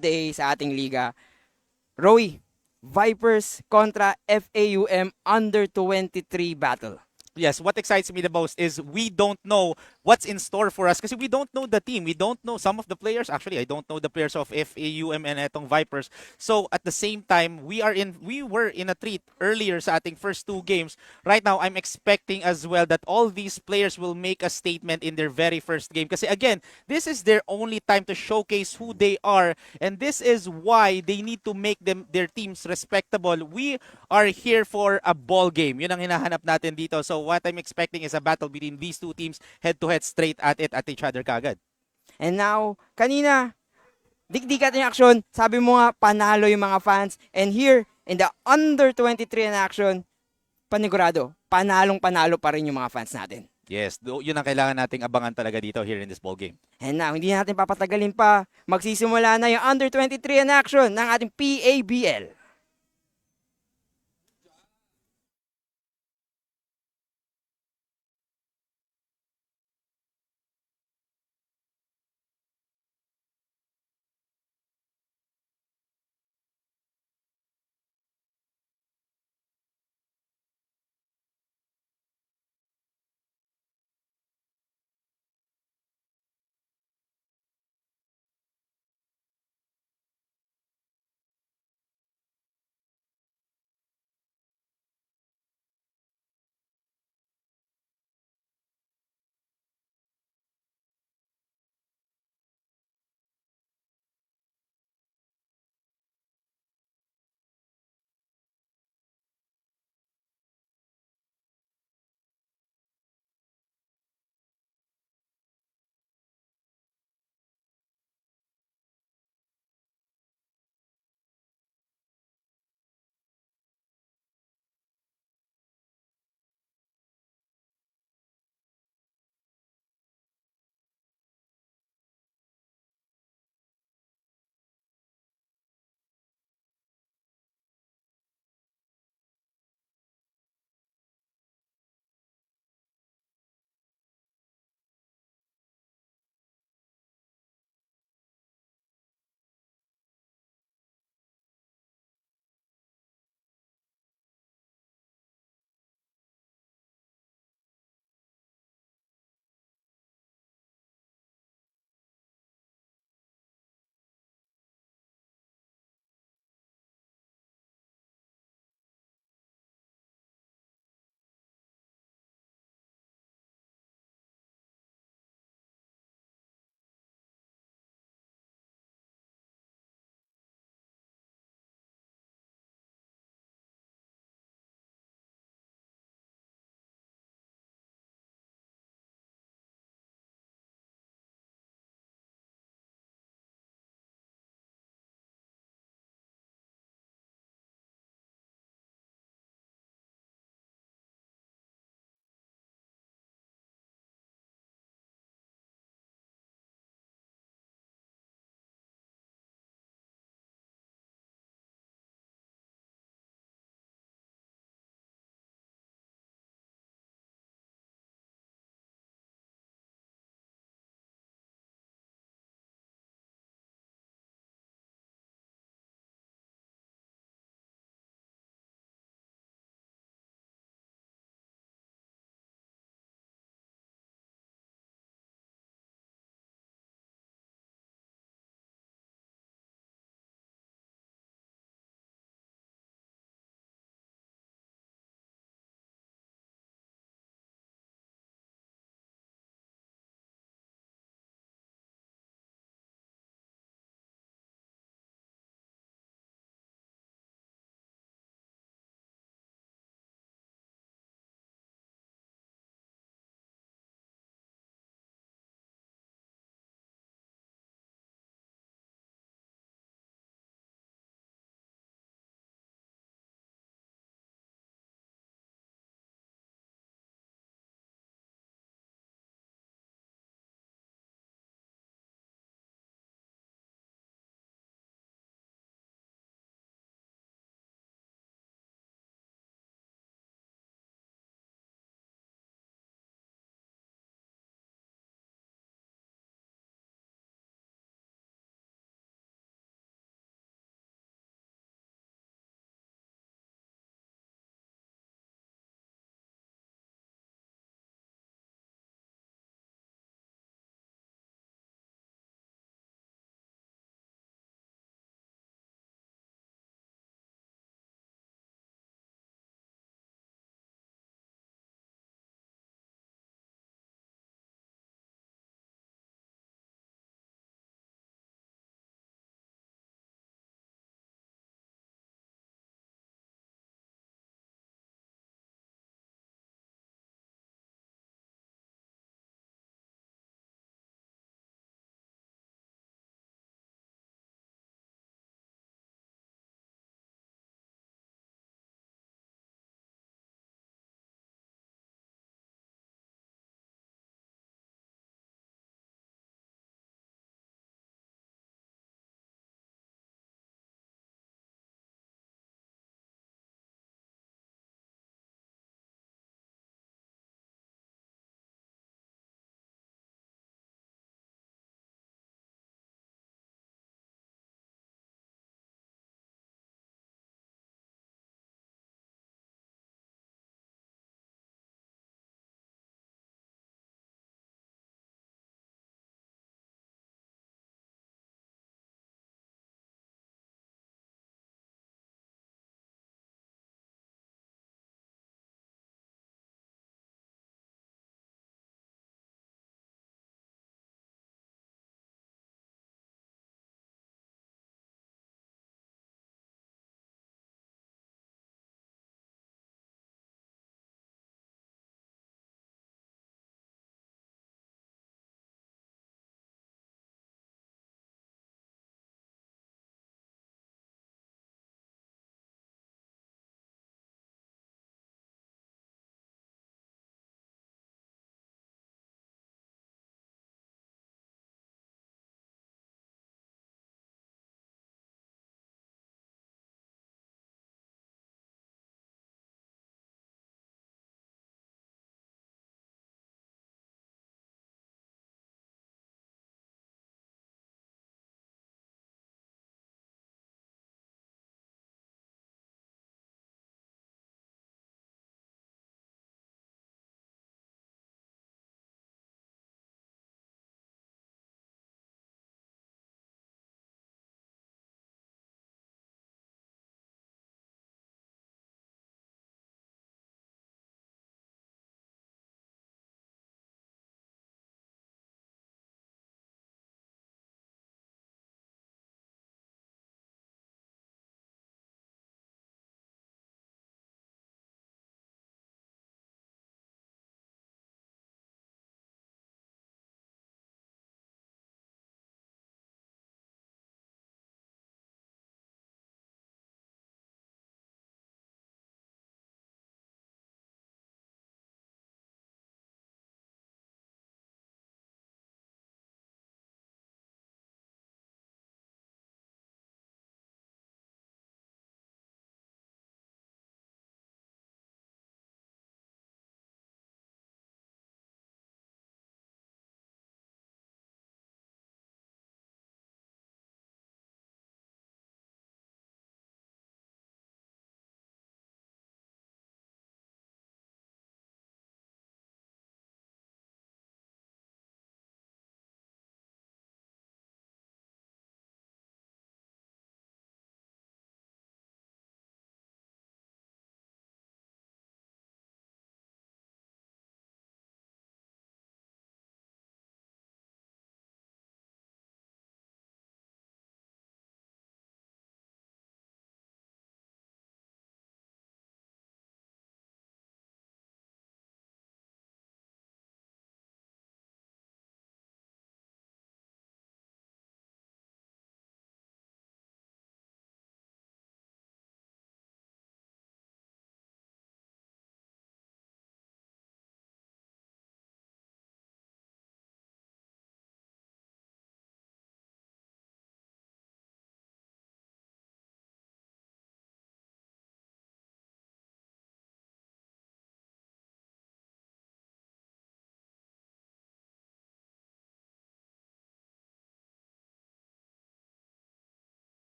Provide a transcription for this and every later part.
day sa ating liga. Roy, Vipers kontra FAUM under 23 battle. Yes, what excites me the most is we don't know what's in store for us kasi we don't know the team. We don't know some of the players. Actually, I don't know the players of FAUM and etong Vipers. So at the same time, we were in a treat earlier sa ating first two games. Right now, I'm expecting as well that all these players will make a statement in their very first game kasi again, this is their only time to showcase who they are, and this is why they need to make their teams respectable. We are here for a ball game. Yun ang hinahanap natin dito. So what I'm expecting is a battle between these two teams, head-to-head, straight at each other kagad. And now, kanina, dikdikat yung action. Sabi mo nga, panalo yung mga fans. And here, in the under 23 in action, panigurado, panalong-panalo pa rin yung mga fans natin. Yes, yun ang kailangan nating abangan talaga dito here in this ball game. And now, hindi natin papatagalin pa. Magsisimula na yung under 23 in action ng ating PABL.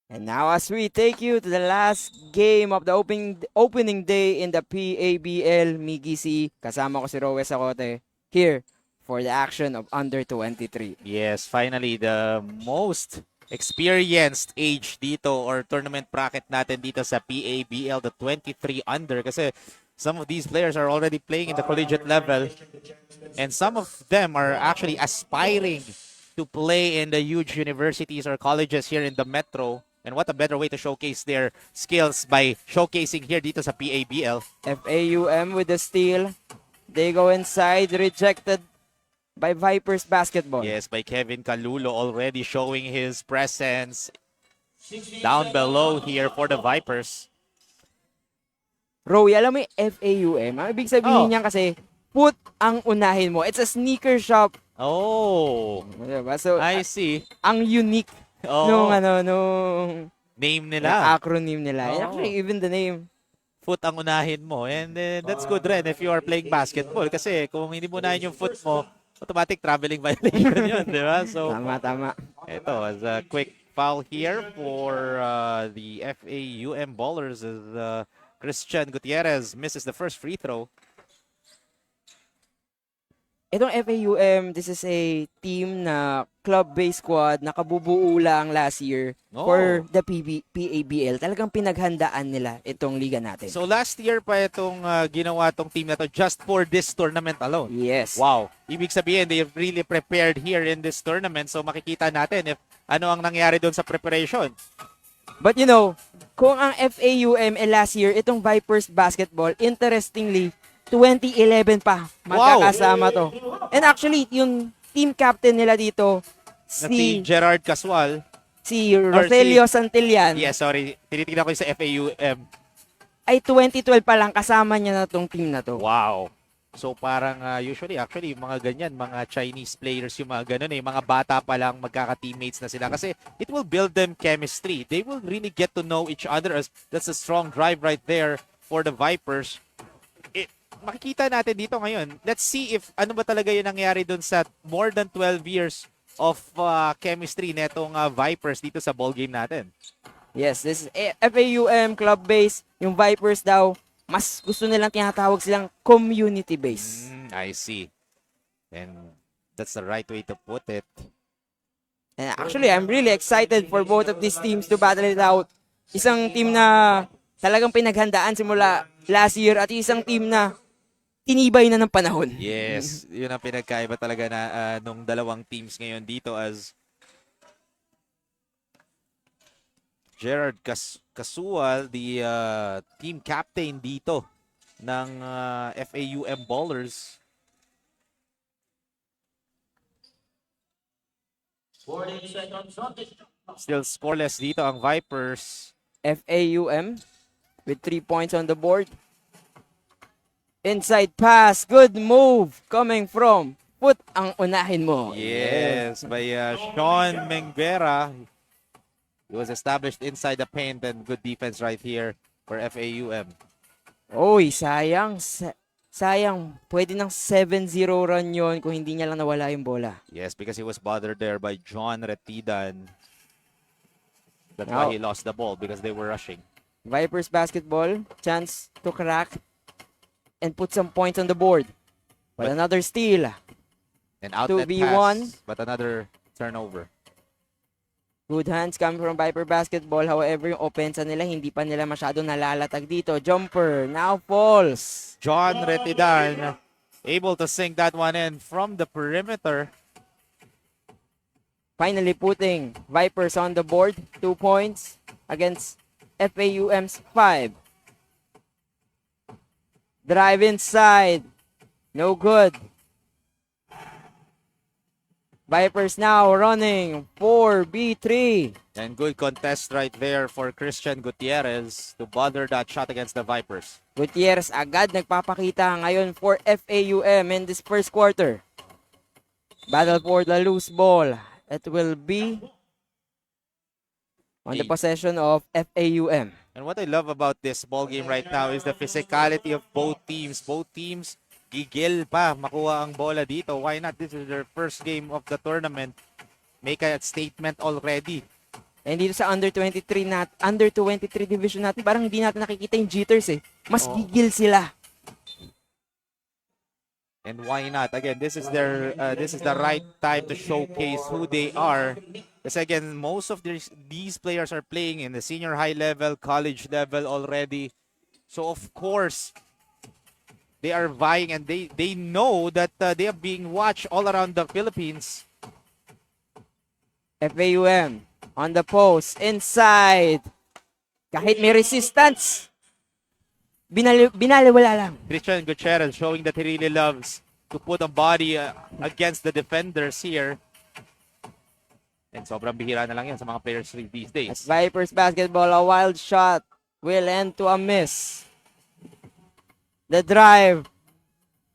And now as we take you to the last game of the opening day in the PABL, Miggy C, kasama ko si Rowe Sacote, here for the action of under 23. Yes, finally, the most experienced age dito or tournament bracket natin dito sa PABL, the 23 under. Kasi some of these players are already playing in the collegiate level and some of them are actually aspiring to play in the huge universities or colleges here in the metro. And what a better way to showcase their skills by showcasing here dito sa PABL. FAUM with the steal. They go inside, rejected by VIPERZ basketball. Yes, by Kevin Calulo already showing his presence down below here for the VIPERZ. Roy, alam mo yung FAUM? Ang ibig sabihin niyan kasi, put ang unahin mo. It's a sneaker shop. Oh, Diba? So, I see. ang unique Oh, nung name nila. acronym nila. And Oo. actually, even the name. Foot ang unahin mo. And that's good rin if you are playing basketball. Kasi kung hindi mo unahin yung foot mo, automatic traveling violation yun, di ba? So, Tama. ito, as a quick foul here for the FAUM Ballers as Christian Gutierrez misses the first free throw. Itong FAUM, this is a team na club-based squad na kabubuo lang last year Oh. for the PABL. Talagang pinaghandaan nila itong liga natin. So last year pa itong ginawa tong team na to just for this tournament alone. Yes. Wow. Ibig sabihin, they really prepared here in this tournament. So makikita natin if ano ang nangyari doon sa preparation. But you know, kung ang FAUM last year, itong VIPERZ basketball, interestingly, 2011 pa magkakasama to. And actually, yung team captain nila dito, Na si Gerard Casual. si Rogelio Santillan, Yes, sorry. Tinitignan ko yung sa FAUM. ay 2012 pa lang kasama niya na tong team na to. Wow. So parang usually, actually, yung mga ganyan, mga Chinese players, yung mga ganun mga bata pa lang magkaka-teammates na sila. Kasi it will build them chemistry. They will really get to know each other as that's a strong drive right there for the VIPERZ. Makikita natin dito ngayon. Let's see if ano ba talaga yung nangyari dun sa more than 12 years of chemistry netong VIPERZ dito sa ball game natin. Yes, this is FAUM club-based. Yung VIPERZ daw, mas gusto nilang tinatawag silang community-based. I see. And that's the right way to put it. And actually, I'm really excited for both of these teams to battle it out. Isang team na talagang pinaghandaan simula last year at isang team na tinibay na ng panahon. Yes, yun ang pinagkaiba talaga na nung dalawang teams ngayon dito as Gerard Casual, the team captain dito ng FAUM Ballers. Still scoreless dito ang VIPERZ. FAUM with 3 points on the board. Inside pass, good move coming from put ang unahin mo. Yes, by Sean Menguera. He was established inside the paint and good defense right here for FAUM. Oy, sayang. Sayang. Pwede ng 7-0 run yon kung hindi niya lang nawala yung bola. Yes, because he was bothered there by John Retidan. That's Now, why he lost the ball because they were rushing. VIPERZ basketball, chance to crack and put some points on the board. But another steal. An outlet 2v1. pass, but another turnover. Good hands coming from VIPERZ basketball. However, yung offense nila, hindi pa nila masyado nalalatag dito. Jumper, now falls. John Retidan able to sink that one in from the perimeter. Finally putting VIPERZ on the board. 2 points against FAUM's 5. Drive inside. No good. VIPERZ now running 4v3. And good contest right there for Christian Gutierrez to bother that shot against the VIPERZ. Gutierrez agad nagpapakita ngayon for FAUM in this first quarter. Battle for the loose ball. It will be on the possession of FAUM. And what I love about this ball game right now is the physicality of both teams. Both teams gigil pa makuha ang bola dito. Why not? This is their first game of the tournament. Make a statement already. And dito sa under 23 division natin, parang hindi natin nakikita yung jitters eh. Mas gigil sila. And why not? Again, this is the right time to showcase who they are. Because again, most of these players are playing in the senior high level, college level already. So of course, they are vying, and they know that they are being watched all around the Philippines. FAUM on the post, inside. Kahit may resistance, binaliwala lang. Christian Gutierrez showing that he really loves to put a body against the defenders here. And sobrang bihira na lang yan sa mga players these days. At VIPERZ basketball, a wild shot will end to a miss. The drive.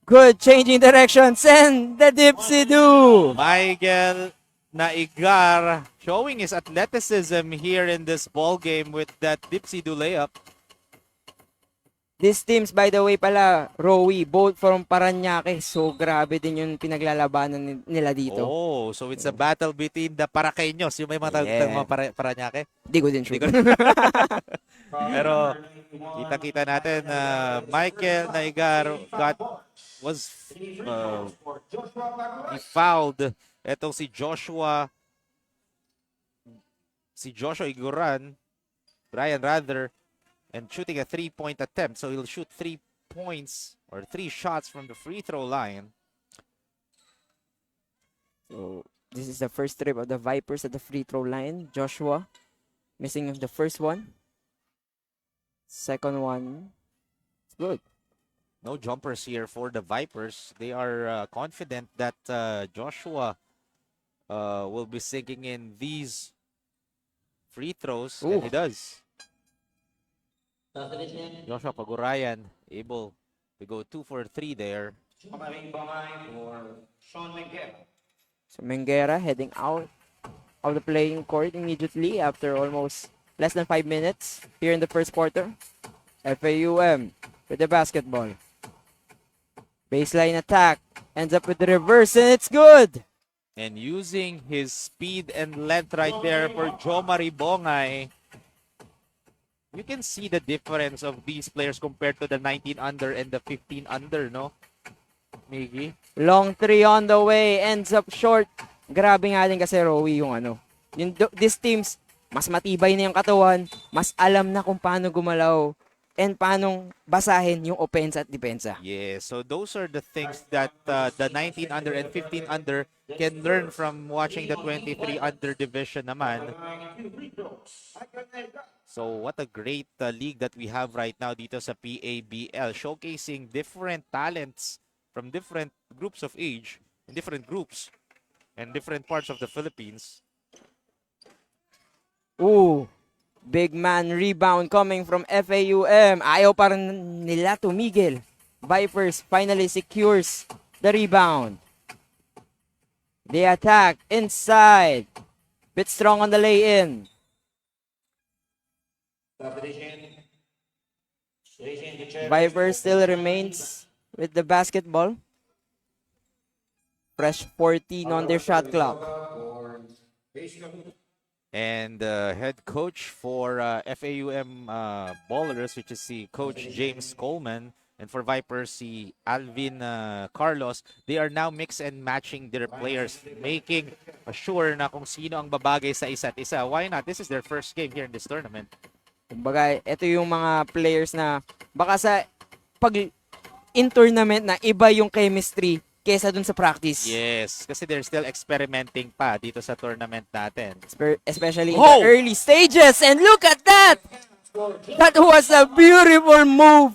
Good, changing directions, and the dipsy-do. Michael Naigar showing his athleticism here in this ball game with that dipsy-do layup. These teams, by the way pala, Rowie, both from Paranaque. So, grabe din yung pinaglalabanan nila dito. Oh, so it's a battle between the Paraqueños. Yung may mga mga Paranaque. Di ko din sure. Pero, kita-kita natin na Michael Naigar was he fouled. Etong si Joshua Brian rather, and shooting a 3-point attempt. So he'll shoot 3 points or 3 shots from the free throw line. So this is the first trip of the VIPERZ at the free throw line. Joshua missing the first one. Second one, it's good. No jumpers here for the VIPERZ. They are confident that Joshua will be sinking in these free throws. Ooh. And he does. Joshua Pagurayan able to go 2 for 3 there. So Mengera heading out of the playing court immediately after almost less than 5 minutes here in the first quarter. FAUM with the basketball. Baseline attack. Ends up with the reverse, and it's good. And using his speed and length right there for Jomari Bongay. You can see the difference of these players compared to the 19 under and the 15 under, no? Miggy? Long three on the way. Ends up short. Grabe nga din kasi Rowie yung ano. These teams, mas matibay na yung katawan. Mas alam na kung paano gumalaw. And paano basahin yung offense at depensa. Yeah, so those are the things that the 19 under and 15 under can learn from watching the 23 under division naman. So what a great league that we have right now dito sa PABL, showcasing different talents from different groups of age, in different groups, and different parts of the Philippines. Ooh, big man rebound coming from FAUM. Ayaw pa rin nila tumigil. VIPERZ finally secures the rebound. The attack inside. Bit strong on the lay-in. VIPERZ still remains with the basketball. Fresh 14 on their shot clock. And head coach for FAUM Ballers, which is si Coach James Coleman, and for VIPERZ, si Alvin Carlos, they are now mix and matching their players, making sure na kung sino ang babagay sa isa't isa. Why not? This is their first game here in this tournament. Kumbaga, ito yung mga players na baka sa pag in tournament na iba yung chemistry kesa dun sa practice. Yes, kasi they're still experimenting pa dito sa tournament natin. Especially in the early stages. And look at that! That was a beautiful move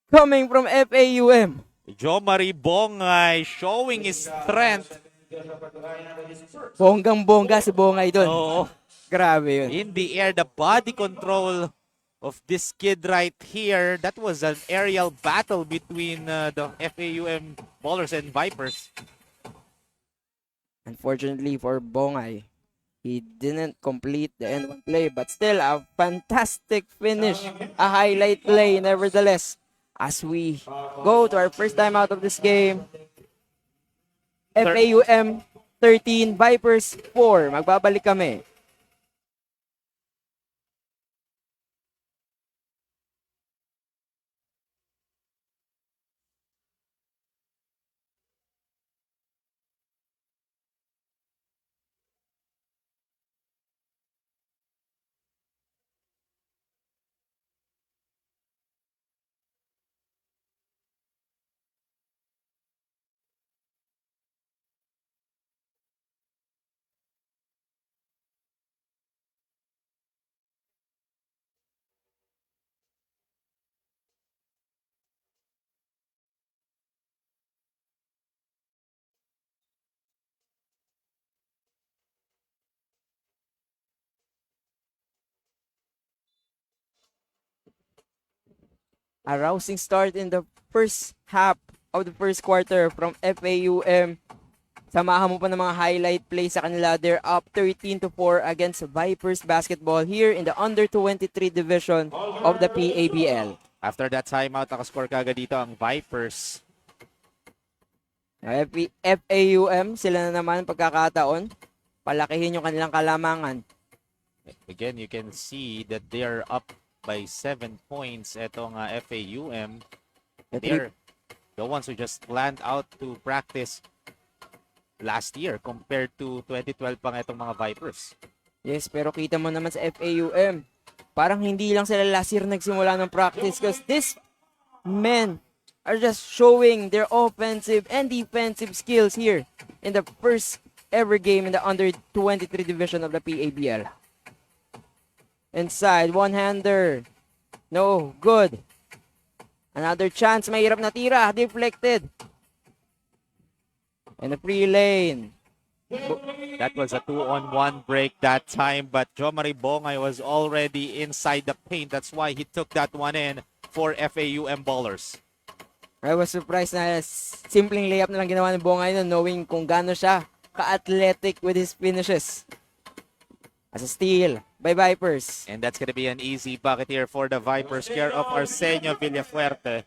coming from FAUM. Jomari Bongay showing his strength. Bonggang-bongga si Bongay dun. Oo. Grabe yun. In the air, the body control of this kid right here. That was an aerial battle between the FAUM Ballers and VIPERZ. Unfortunately for Bongay, he didn't complete the end one play, but still a fantastic finish, a highlight play nevertheless. As we go to our first time out of this game, FAUM 13, VIPERZ 4. Magbabalik kami. A rousing start in the first half of the first quarter from FAUM. Samahan mo pa ng mga highlight plays sa kanila. They're up 13-4 against VIPERZ basketball here in the under-23 division of the PABL. After that timeout, nakascore kagad dito ang VIPERZ. FAUM, sila na naman pagkakataon. Palakihin yung kanilang kalamangan. Again, you can see that they're up by 7 points. Etong FAUM. They're the ones who just planned out to practice last year compared to 2012 pang etong mga VIPERZ. Yes, pero kita mo naman sa FAUM, parang hindi lang sila last year nagsimula ng practice because these men are just showing their offensive and defensive skills here in the first ever game in the under-23 division of the PABL. Inside, one-hander. No, good. Another chance, mahirap na tira, deflected. And the free lane. That was a 2-on-1 break that time, but Jomari Bongay was already inside the paint. That's why he took that one in for FAUM Ballers. I was surprised na simpleng layup na lang ginawa ni Bongay na knowing kung gaano siya ka-athletic with his finishes. As a steal by VIPERZ. And that's gonna be an easy bucket here for the VIPERZ, care of Arsenio Villafuerte.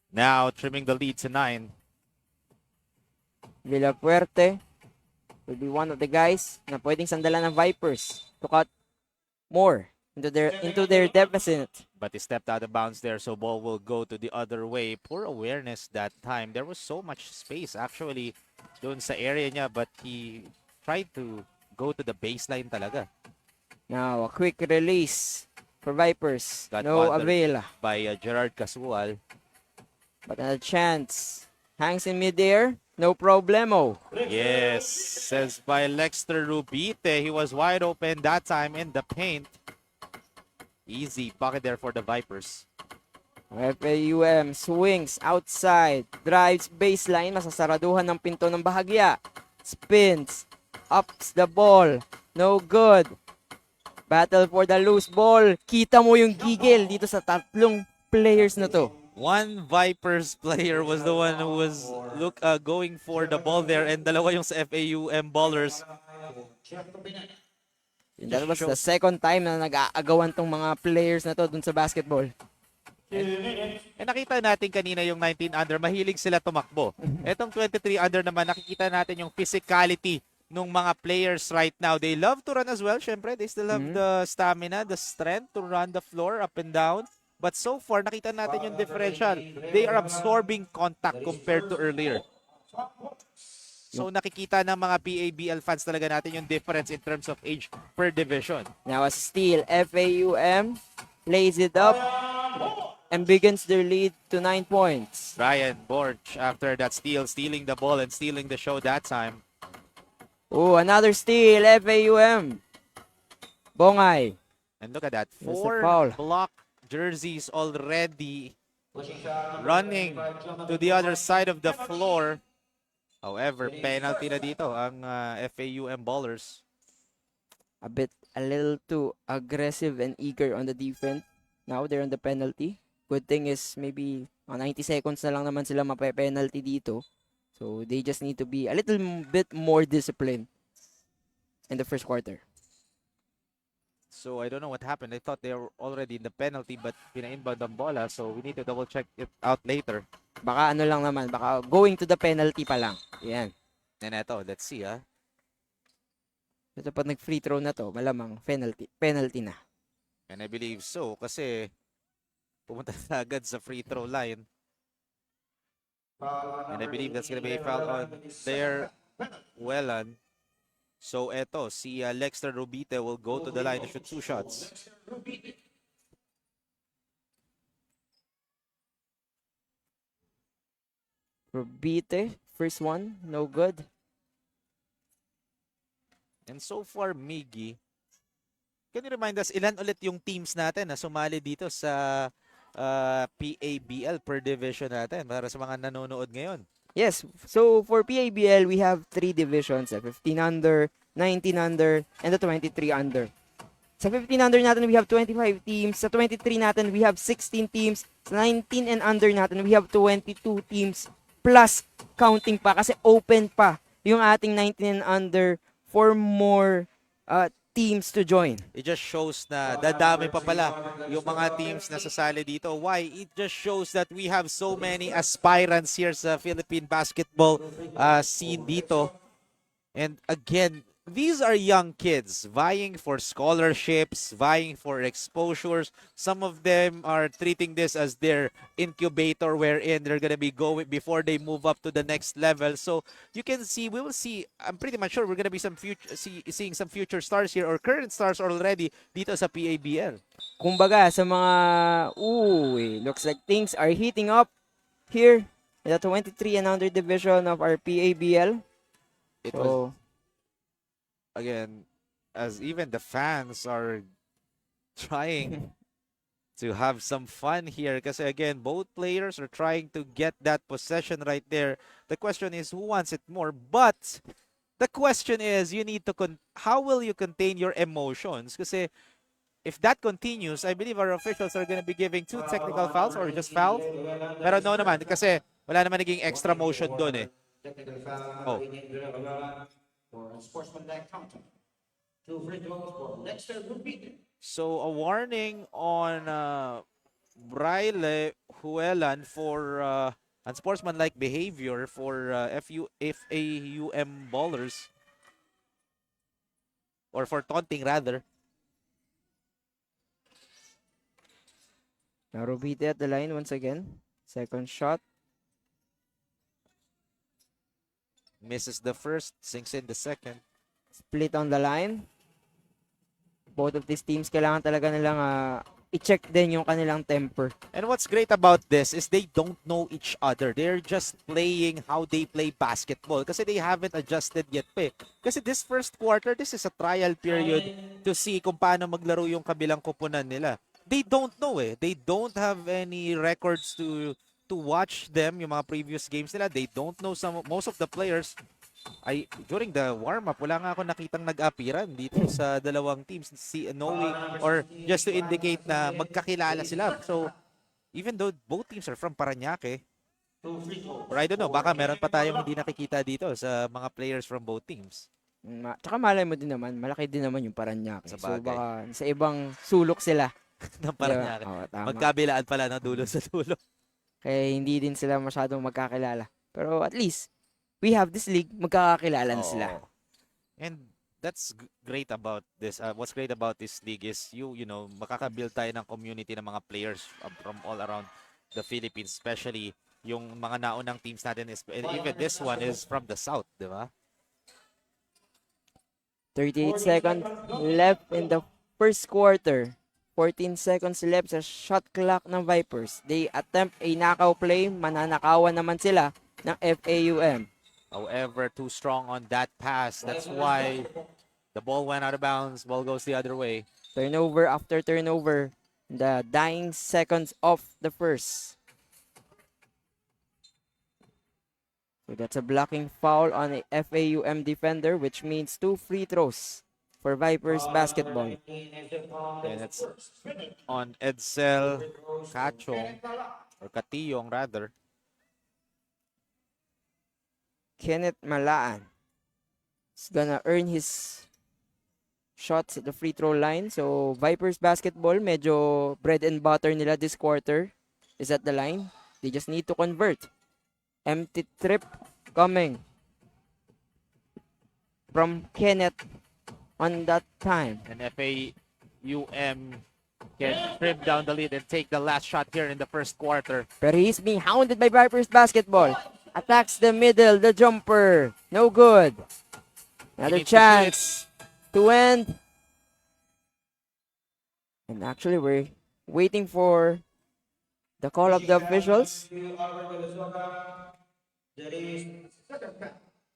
Now trimming the lead to 9. Villafuerte will be one of the guys na pwedeng sandalan ng VIPERZ to cut more into their deficit. But he stepped out of bounds there, so ball will go to the other way. Poor awareness that time. There was so much space actually doon sa area niya, but he tried to go to the baseline talaga. Now, a quick release for VIPERZ. Got No bundled avail. by Gerard Casual. But another chance. Hangs in midair. No problemo. Yes, says by Lexter Rubite. He was wide open that time in the paint. Easy bucket there for the VIPERZ. FAUM swings outside. Drives baseline. Masasaraduhan ng pinto ng bahagya. Spins. Ups the ball. No good. Battle for the loose ball. Kita mo yung gigil dito sa tatlong players na to. One VIPERZ player was the one who was going for the ball there, and dalawa yung sa FAUM Ballers. And that was the second time na nag-aagawan tong mga players na to dun sa basketball. And nakita natin kanina yung 19 under, mahilig sila tumakbo. Etong 23 under naman, nakikita natin yung physicality ng mga players right now. They love to run as well. Syempre, they still have the stamina, the strength to run the floor up and down. But so far, nakita natin yung differential. They are absorbing contact compared to earlier. So nakikita ng mga PABL fans talaga natin yung difference in terms of age per division. Now a steal. FAUM lays it up and begins their lead to 9 points. Ryan Borch, after that steal, stealing the ball and stealing the show that time. Oh, another steal. FAUM. Bongay. And look at that. That's a 4 foul. block jerseys already running to the other side of the floor. However, penalty na dito ang FAUM Ballers. A little too aggressive and eager on the defense. Now they're on the penalty. Good thing is maybe 90 seconds na lang naman sila mape-penalty dito. So they just need to be a little bit more disciplined in the first quarter. So I don't know what happened. I thought they were already in the penalty, but pina-inbound ang bola. So we need to double check it out later. Baka ano lang naman, baka going to the penalty pa lang. Yan. And eto, let's see Ito pag nag-free throw na to, malamang penalty na. And I believe so, kasi pumunta na agad sa free throw line. And I believe that's gonna be a foul on there, Wellan. So eto, si Lexter Rubite will go to the line to shoot 2 shots. Rubite, first one, no good. And so far, Miggy, can you remind us, ilan ulit yung teams natin na sumali dito sa PABL per division natin para sa mga nanonood ngayon? Yes, so for PABL, we have 3 divisions, 15 under, 19 under, and the 23 under. Sa 15 under natin, we have 25 teams. Sa 23 natin, we have 16 teams. Sa 19 and under natin, we have 22 teams. Plus, counting pa kasi open pa yung ating 19 and under for more teams to join. It just shows na dadami pa pala yung mga teams na sasali dito. Why? It just shows that we have so many aspirants here sa Philippine basketball scene dito. And again, these are young kids vying for scholarships, vying for exposures. Some of them are treating this as their incubator wherein they're gonna be going before they move up to the next level. So you can see, we will see, I'm pretty much sure we're gonna be seeing some future stars here or current stars already dito sa PABL. Kumbaga, sa mga, looks like things are heating up here in the 23 and under division of our PABL. It was, again, as even the fans are trying to have some fun here kasi again, both players are trying to get that possession right there. The question is who wants it more, but the question is you need to how will you contain your emotions kasi if that continues, I believe our officials are going to be giving 2 technical fouls or just fouls. Pero no naman kasi wala naman naging extra motion doon eh. Oh. So a warning on Braille Huelan for unsportsmanlike behavior for FAUM ballers, or for taunting rather. Now Rubite at the line once again. Second shot. Misses the first, sinks in the second. Split on the line. Both of these teams kailangan talaga nilang i-check din yung kanilang temper. And what's great about this is they don't know each other. They're just playing how they play basketball kasi they haven't adjusted yet pa eh. Kasi this first quarter, this is a trial period to see kung paano maglaro yung kabilang kupunan nila. They don't know eh. They don't have any records to watch them, yung mga previous games nila. They don't know most of the players. During the warm-up, wala nga ako nakitang nag-apiran dito sa dalawang teams. Knowing or just to indicate na magkakilala sila. So, even though both teams are from Parañaque, or I don't know, baka meron pa tayong hindi nakikita dito sa mga players from both teams. Tsaka malay mo din naman, malaki din naman yung Parañaque. So baka sa ibang sulok sila. ng Parañaque. Diba? Magkabilaan pala na dulo sa dulo. Kaya hindi din sila masyadong magkakilala. Pero at least, we have this league, magkakakilala na sila. And that's great about this. What's great about this league is you know, makakabuild tayo ng community ng mga players from all around the Philippines, especially yung mga naunang teams natin. Even this one is from the south, di ba? 38 seconds left in the first quarter. 14 seconds left sa shot clock ng Vipers. They attempt a knockout play. Mananakawan naman sila ng FAUM. However, too strong on that pass. That's why the ball went out of bounds. Ball goes the other way. Turnover after turnover. The dying seconds of the first. So that's a blocking foul on a FAUM defender, which means 2 free throws for Vipers basketball. And it's on Edsel Kachong, or Katiyong rather. Kenneth Malaan is gonna earn his shots at the free throw line. So Vipers basketball, medyo bread and butter nila this quarter is at the line. They just need to convert. Empty trip coming from Kenneth on that time. And FAUM can trim down the lead and take the last shot here in the first quarter. Pero he's being hounded by Vipers basketball. Attacks the middle, the jumper. No good. Another chance to end. And actually, we're waiting for the call of the officials.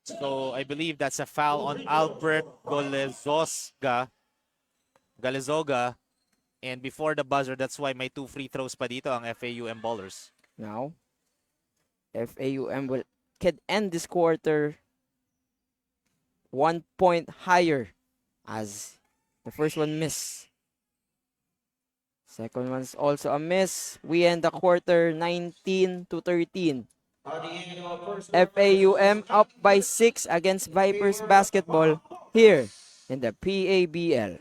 So I believe that's a foul on Albert Galezoga. And before the buzzer, that's why may 2 free throws pa dito ang FAUM ballers. Now, FAUM can end this quarter 1 point higher as the first one missed Second one's also a miss. We end the quarter 19-13. FAUM up by 6 against Vipers basketball here in the PABL.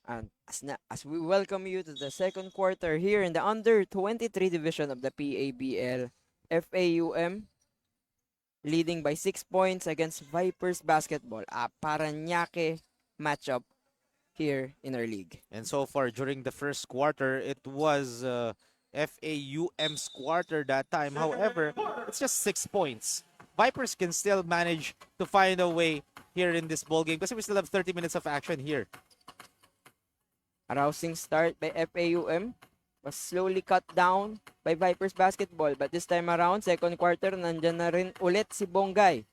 And as we welcome you to the second quarter here in the under 23 division of the PABL, FAUM leading by 6 points against Vipers basketball. A Paranaque matchup here in our league. And so far during the first quarter, it was FAUM's quarter that time. However, it's just 6 points. Vipers can still manage to find a way here in this ball game because we still have 30 minutes of action here. A rousing start by FAUM was slowly cut down by Vipers basketball. But this time around, second quarter, nandyan na rin ulit si Bongay.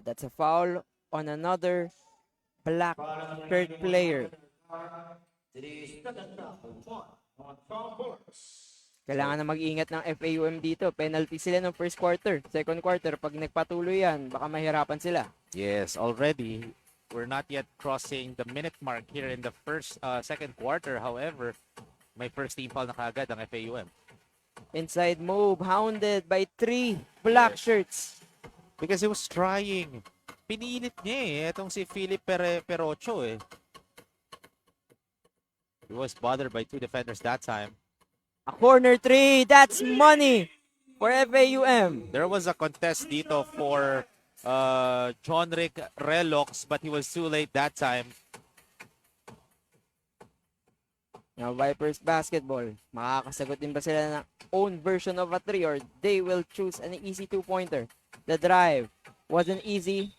That's a foul on another black shirt player. Kailangan na mag-ingat ng FAUM dito. Penalty sila ng first quarter. Second quarter, pag nagpatuloy yan, baka mahirapan sila. Yes, already we're not yet crossing the minute mark here in the second quarter. However, may first team foul na kagad ang FAUM. Inside move, hounded by 3 black shirts. Because he was trying. Pinilit niya eh. Itong si Philip Perocho eh. He was bothered by 2 defenders that time. A corner 3, that's money for FAUM. There was a contest dito for John Rick Relox, but he was too late that time. Now Vipers basketball, makakasagot din ba sila ng own version of a 3 or they will choose an easy 2-pointer? The drive wasn't easy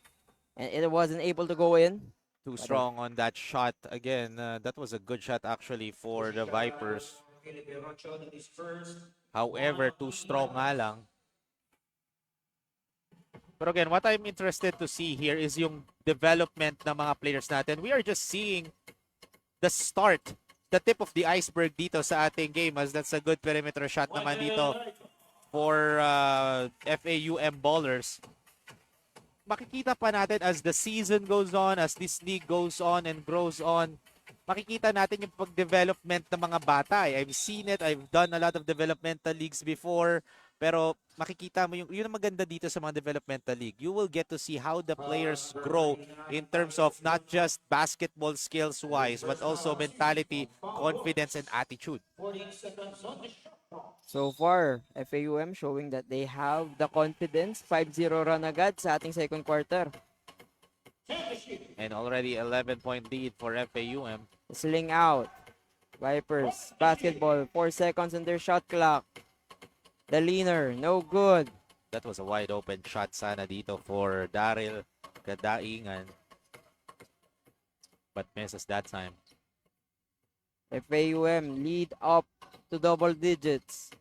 and it wasn't able to go in. Too strong on that shot. Again, that was a good shot actually for the Vipers. However, too strong nga lang. But again, what I'm interested to see here is yung development ng mga players natin. We are just seeing the start, the tip of the iceberg dito sa ating game, as that's a good perimeter shot naman dito for FAUM ballers. Makikita pa natin as the season goes on, as this league goes on and grows on, makikita natin yung pag-development ng mga bata. I've seen it, I've done a lot of developmental leagues before, pero makikita mo yun ang maganda dito sa mga developmental league. You will get to see how the players grow in terms of not just basketball skills-wise, but also mentality, confidence, and attitude. So far, FAUM showing that they have the confidence. 5-0 run agad sa ating second quarter. And already 11-point lead for FAUM. Sling out. Vipers basketball, 4 seconds on their shot clock. The leaner, no good. That was a wide open shot sana dito for Daryl Kadaingan. But misses that time. FAUM lead up to double digits.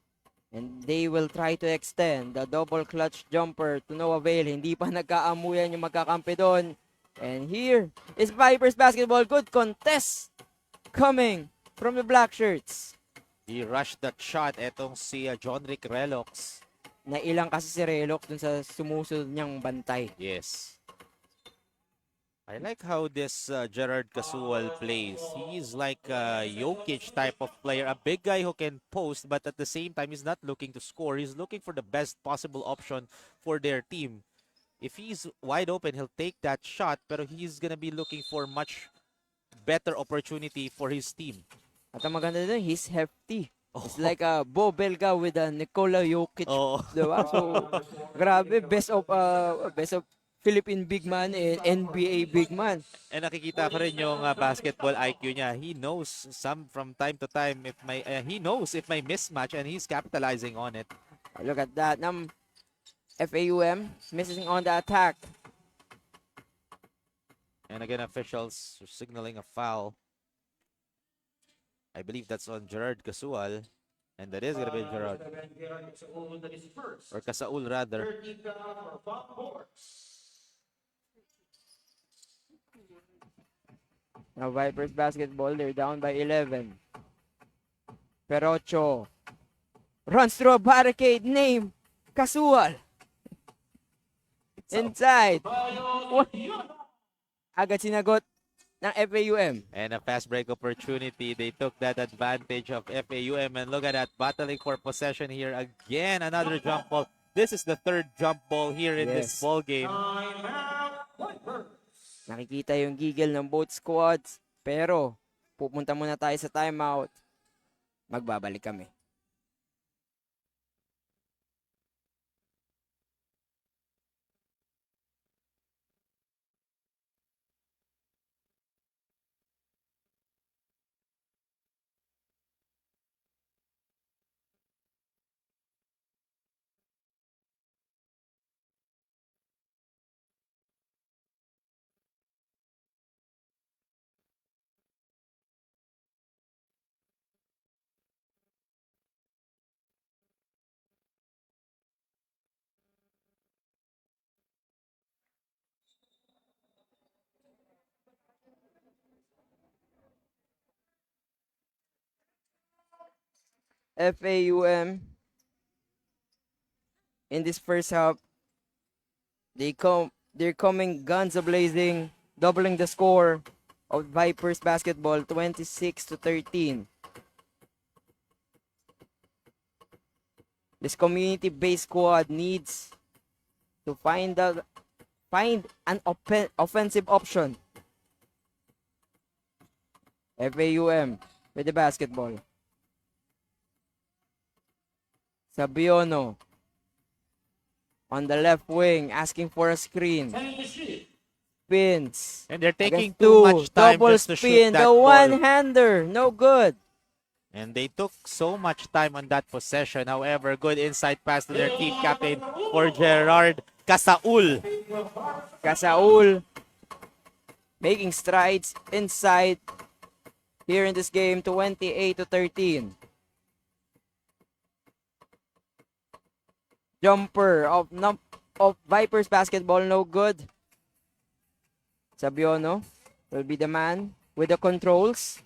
And they will try to extend the double clutch jumper to no avail. Hindi pa nagkaamuyan yung magkakampi doon. And here is Vipers basketball. Good contest coming from the black shirts. He rushed that shot. Etong si John Rick Relox. Nailang kasi si Relox dun sa sumusunod niyang bantay. Yes. I like how this Gerard Casual plays. He's like a Jokic type of player, a big guy who can post, but at the same time, he's not looking to score. He's looking for the best possible option for their team. If he's wide open, he'll take that shot, but he's gonna be looking for much better opportunity for his team. At ang maganda doon, he's hefty. He's Oh, like a Bo Belga with a Nikola Jokic, oh. diba? So, grabe, best of Philippine big man and NBA big man. And nakikita ko rin yung basketball IQ niya. He knows some from time to time if may he knows if may mismatch and he's capitalizing on it. Look at that. FAUM missing on the attack. And again, officials are signaling a foul. I believe that's on Gerard Casual. And that is going to be Gerard. Or Casaul rather. Now Vipers basketball, they're down by 11. Perocho runs through a barricade, name Casual. Inside. Agad sinagot ng FAUM. And a fast break opportunity. They took that advantage of FAUM. And look at that, battling for possession here. Again, another jump ball. This is the third jump ball here in this ball game. Nakikita yung giggle ng both squads. Pero, pupunta muna tayo sa timeout. Magbabalik kami. FAUM in this first half, they're coming guns a-blazing, doubling the score of Vipers basketball, 26-13. This community-based squad needs to find an offensive option. FAUM with the basketball. Sabiono on the left wing, asking for a screen. Spins. And they're taking Against too much time double just to shoot spin. that The ball. one-hander, no good. And they took so much time on that possession. However, good inside pass to their team captain for Gerard Casaul. Casaul making strides inside here in this game, 28-13. Jumper of Vipers basketball, no good. Sabiono will be the man with the controls,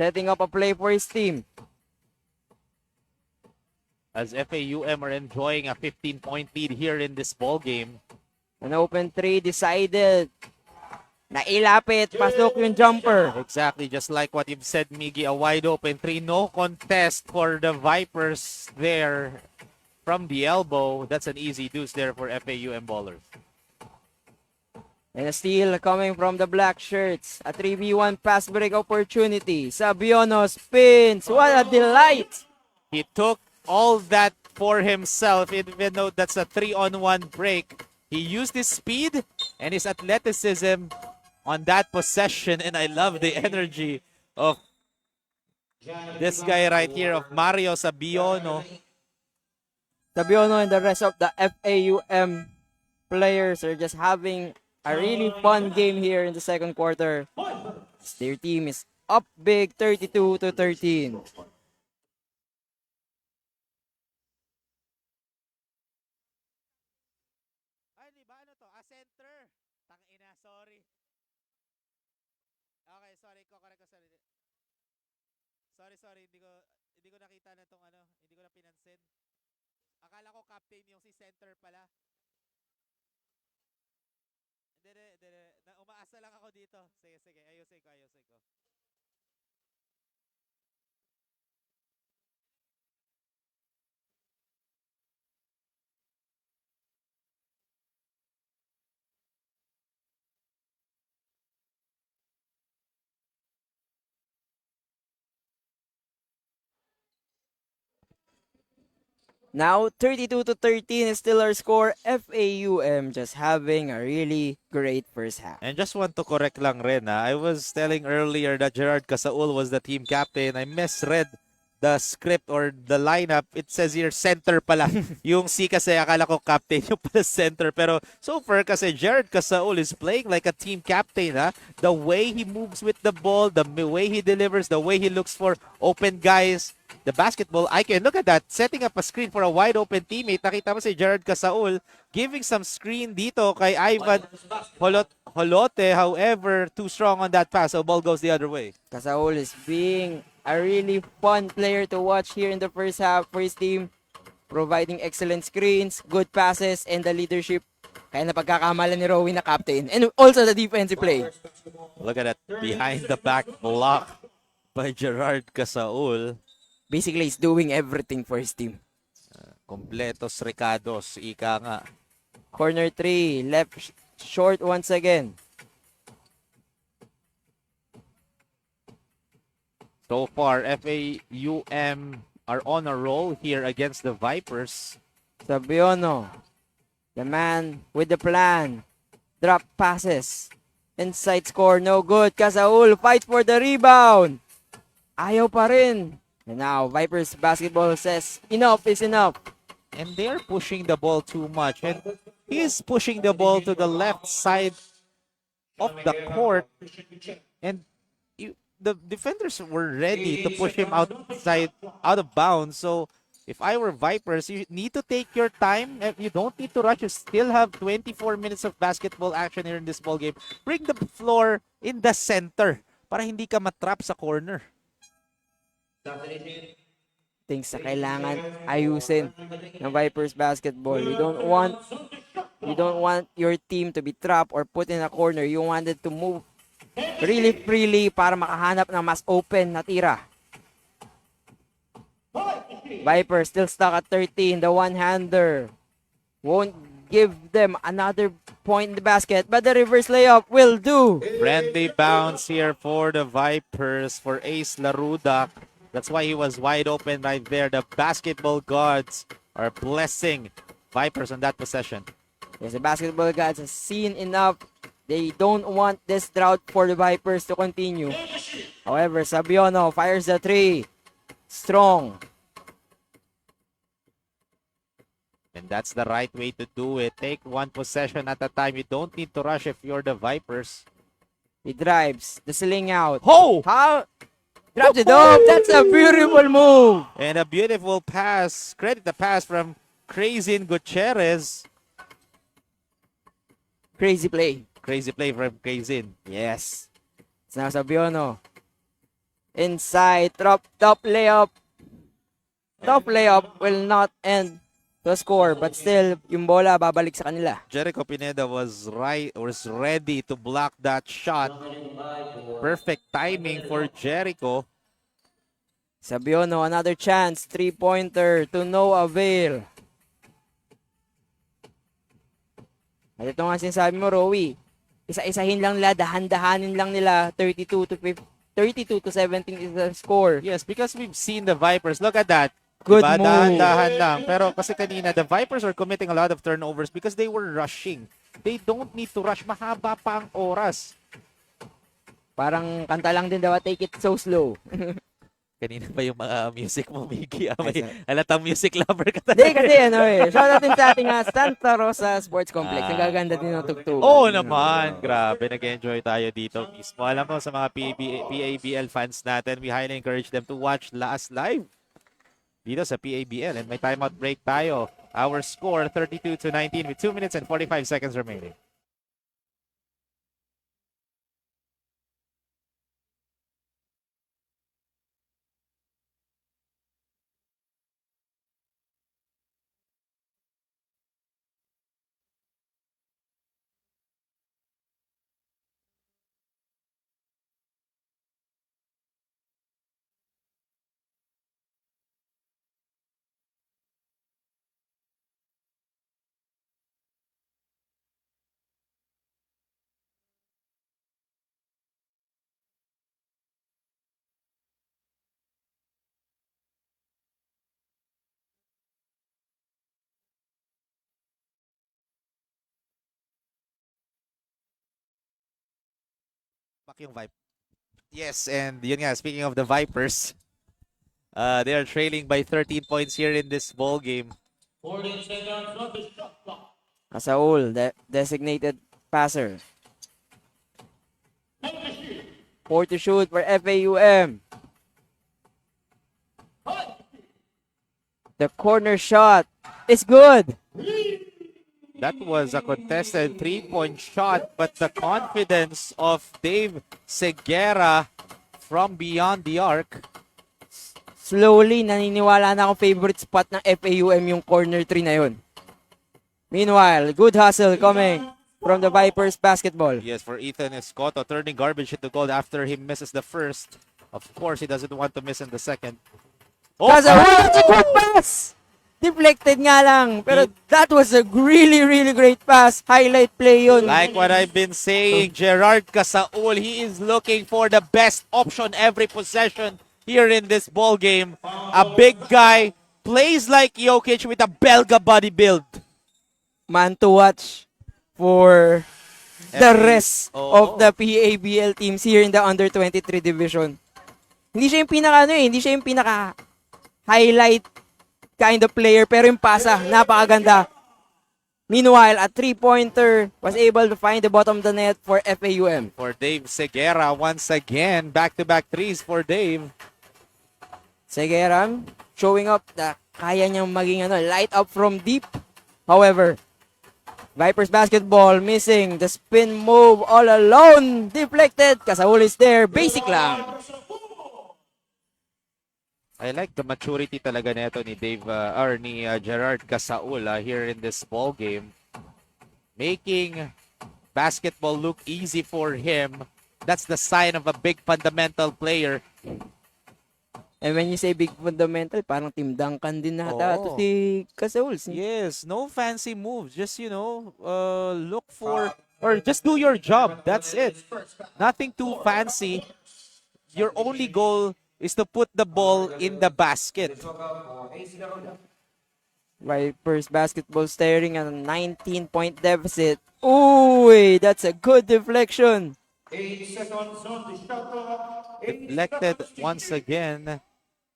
setting up a play for his team. As FAUM are enjoying a 15-point lead here in this ball game. An open three decided. Nailapit, pasok yung jumper. Exactly, just like what you've said, Miggy, a wide open three. No contest for the Vipers there from the elbow. That's an easy deuce there for FAUM ballers. And a steal coming from the black shirts. A 3v1 pass break opportunity. Sabiono spins. What a delight! He took all that for himself, even though that's a 3-on-1 break. He used his speed and his athleticism on that possession, and I love the energy of this guy right here, of Mario Sabiono. Sabiono and the rest of the FAUM players are just having a really fun game here in the second quarter. Their team is up big, 32-13. Ay, di ba ano to? Center. Tangina, sorry. Okay, sorry. Correct ko, sorry. Sorry. Hindi ko nakita na tong ano. Hindi ko na pinansin. Akala ko captain yung si center pala. Hindi. na lang ako dito. Sige, sige. Ayusin ko, ayusin ko. Now, 32-13 is still our score. FAUM just having a really great first half. And just want to correct lang rin, I was telling earlier that Gerard Casaul was the team captain. I misread the script or the lineup. It says here center pala. Yung C kasi akala ko captain, yung pala center. Pero so far kasi Gerard Casaul is playing like a team captain. The way he moves with the ball, the way he delivers, the way he looks for open guys. The basketball icon, look at that, setting up a screen for a wide open teammate. Nakita mo si Gerard Casaul giving some screen dito kay Ivan Holote. However, too strong on that pass, so ball goes the other way. Casaul is being a really fun player to watch here in the first half for his team, providing excellent screens, good passes, and the leadership. Kaya napagkakamalan ni Rowie na captain. And also the defensive play. Look at that behind the back block by Gerard Casaul. Basically, he's doing everything for his team. Completos recados, ika nga. Corner 3, left short once again. So far, FAUM are on a roll here against the Vipers. Sabiono, the man with the plan. Drop passes. Inside score, no good. Casaul fights for the rebound. Ayaw pa rin. And now, Vipers basketball says, enough is enough. And they're pushing the ball too much. And he's pushing the ball to the left side of the court. And the defenders were ready to push him out of bounds. So if I were Vipers, you need to take your time. You don't need to rush. You still have 24 minutes of basketball action here in this ball game. Bring the floor in the center para hindi ka matrap sa corner. Things na kailangan ayusin ng Vipers basketball. You don't want your team to be trapped or put in a corner. You want it to move really freely para makahanap ng mas open na tira. Vipers still stuck at 13. The one-hander won't give them another point in the basket, but the reverse layup will do. Friendly bounce here for the Vipers for Ace Laruda. That's why he was wide open right there. The basketball gods are blessing Vipers on that possession. Yes, the basketball gods have seen enough. They don't want this drought for the Vipers to continue. However, Sabiono fires the three. Strong. And that's the right way to do it. Take one possession at a time. You don't need to rush if you're the Vipers. He drives. The sling out. Oh! How? Drops it off. That's a beautiful move. And a beautiful pass. Credit the pass from Crazin Gutierrez. Crazy play. Crazy play from Crazin. Yes. It's now Sabiono. Inside. Top layup. Top layup will not end the score, but still, yung bola babalik sa kanila. Jericho Pineda was ready to block that shot. Perfect timing for Jericho. Sabiono, another chance. Three-pointer to no avail. At ito nga sinasabi mo, Rowie. Isa-isahin lang nila, dahan-dahanin lang nila. 32 to 17 is the score. Yes, because we've seen the Vipers. Look at that. Good diba? move. Dahan-dahan lang. Pero kasi kanina, the Vipers were committing a lot of turnovers because they were rushing. They don't need to rush. Mahaba pa ang oras. Parang kanta lang din daw, take it so slow. Kanina pa yung mga music mo, Miggy. May halatang music lover ka talaga. Hindi kasi shout out din sa ating Santa Rosa Sports Complex. Ang gaganda din ng tugtog. Oo naman. Grabe, nag-enjoy tayo dito mismo. Alam mo, sa mga PABL fans natin, we highly encourage them to watch us live dito sa PABL. And may timeout break tayo. Our score, 32-19 with 2 minutes and 45 seconds remaining. Pak yung Vipe. Yes, and yun nga, speaking of the Vipers, they are trailing by 13 points here in this ball game. Saul, designated passer. 4 to shoot for FAUM. The corner shot is good. That was a contested 3-point shot, but the confidence of Dave Segura from beyond the arc. Slowly, naniniwala na ako favorite spot ng FAUM yung corner 3 na yun. Meanwhile, good hustle coming from the Vipers basketball. Yes, for Ethan Escoto, turning garbage into gold after he misses the first. Of course, he doesn't want to miss in the second. Oh, That's a good pass! Deflected nga lang. Pero that was a really, really great pass. Highlight play yun. like what I've been saying, Gerard Casaul, he is looking for the best option every possession here in this ball game. A big guy, plays like Jokic with a Belga body build. Man to watch for the rest Oh. of the PABL teams here in the under-23 division. Hindi siya yung pinaka, hindi siya yung pinaka highlight kind of player, pero yung pasa, napakaganda. Meanwhile, a three-pointer was able to find the bottom of the net for FAUM. For Dave Segura, once again, back-to-back threes for Dave. Segura showing up na kaya niyang maging light up from deep. However, Vipers basketball missing the spin move all alone. Deflected. Kasaul is there. Basic lang. I like the maturity talaga nito ni Dave or ni Gerard Casaul here in this ball game, making basketball look easy for him. That's the sign of a big fundamental player. And when you say big fundamental, parang Team Duncan din nata to si Kasaul. Yes, no fancy moves. Just look for or just do your job. That's it. Nothing too fancy. Your only goal is to put the ball in the basket. Vipers basketball staring at a 19-point deficit. Ooh, that's a good deflection. Deflected once again.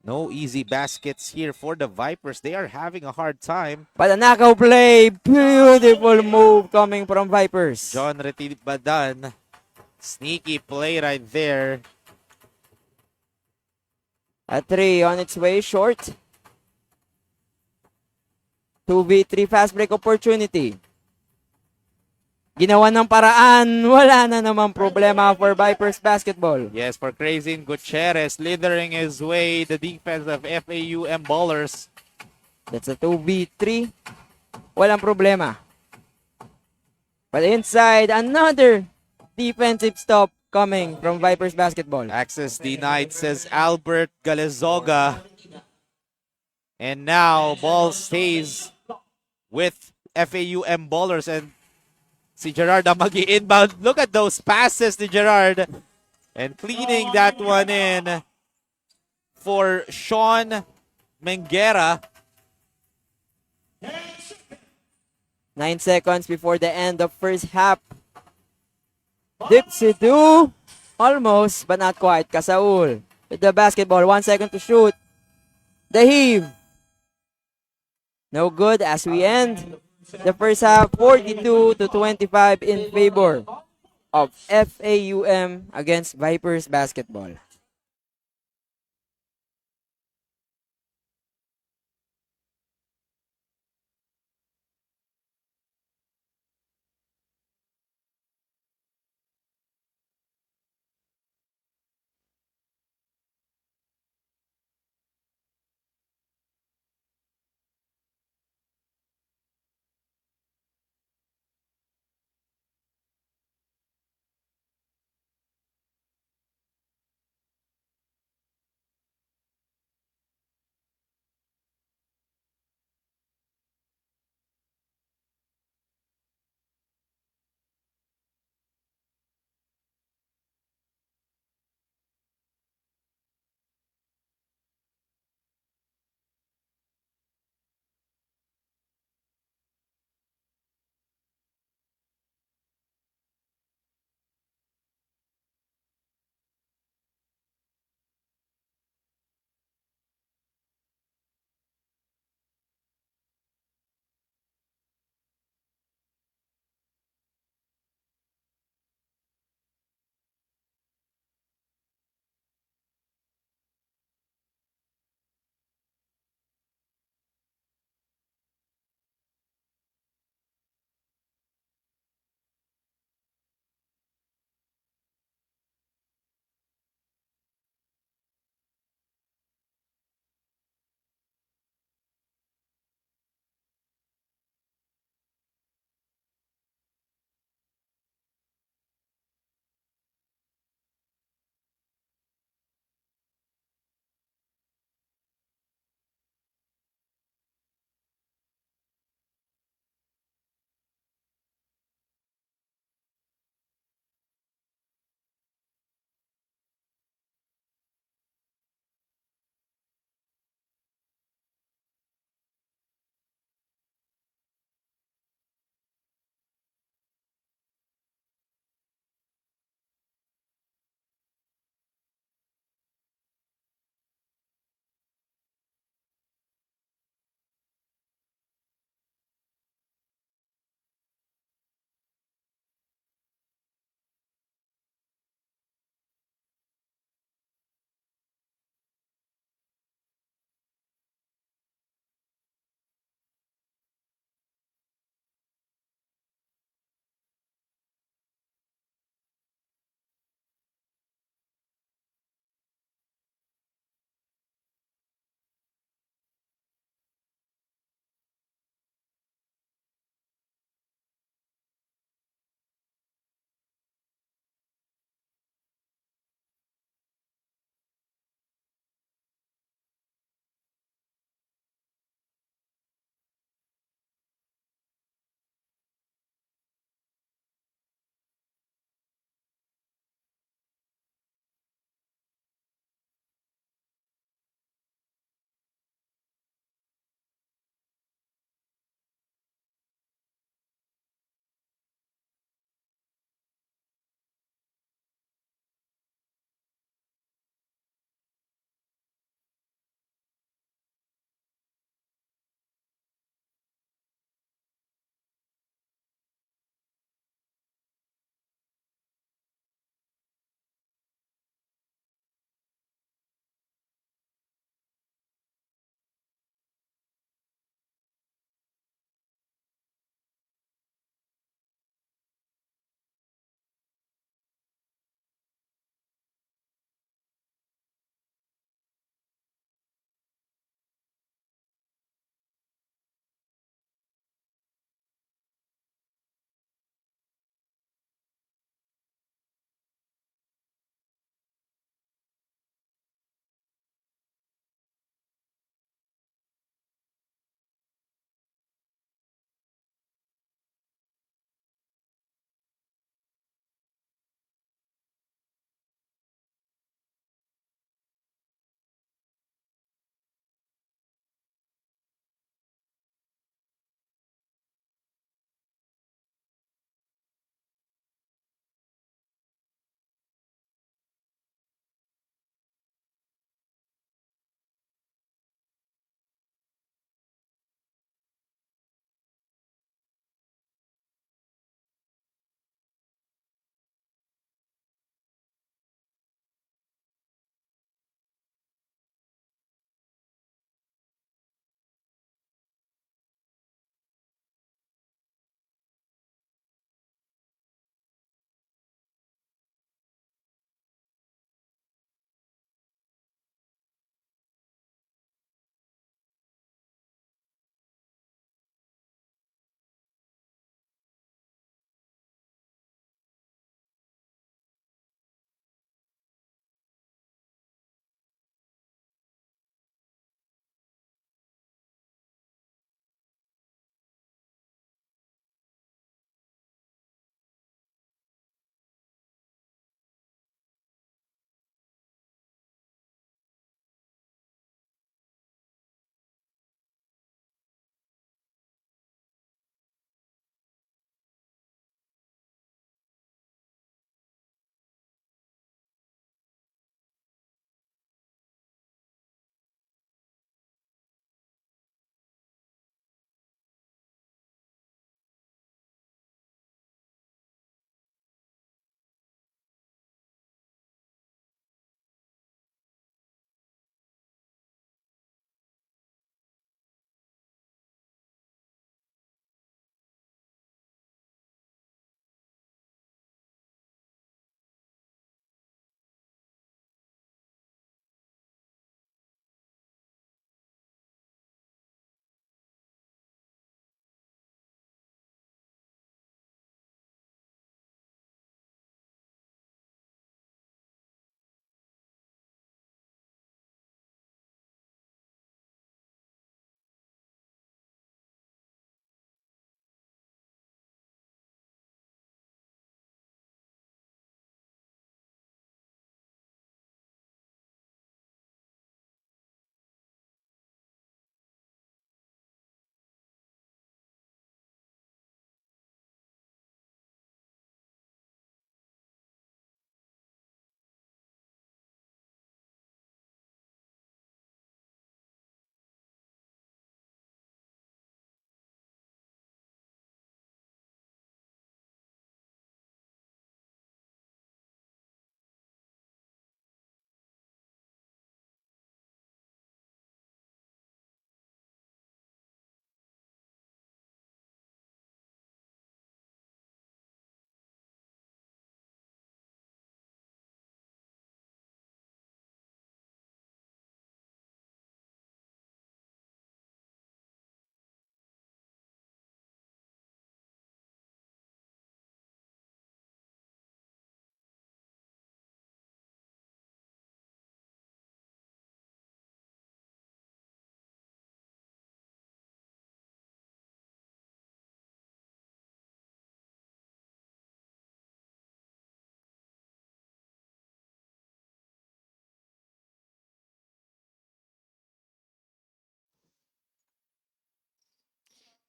No easy baskets here for the Vipers. They are having a hard time. But a knockout play. Beautiful move coming from Vipers. John Retibadan. Sneaky play right there. A 3 on its way, short. 2v3 fast break opportunity. Ginawa ng paraan, wala na namang problema for Vipers basketball. Yes, for Crazin Gutierrez, slithering his way, the defense of FAUM Ballers. That's a 2v3. Walang problema. But inside, another defensive stop coming from Vipers basketball. Access denied, says Albert Galezoga. And now, ball stays with FAUM Ballers and si Gerard ang mag-i-inbound. Look at those passes ni Gerard. And cleaning that one in for Sean Menguera. 9 seconds before the end of first half. Dipsidu. Almost, but not quite. Kasaul with the basketball. 1 second to shoot. The heave. No good as we end the first half, 42-25 in favor of FAUM against Vipers basketball.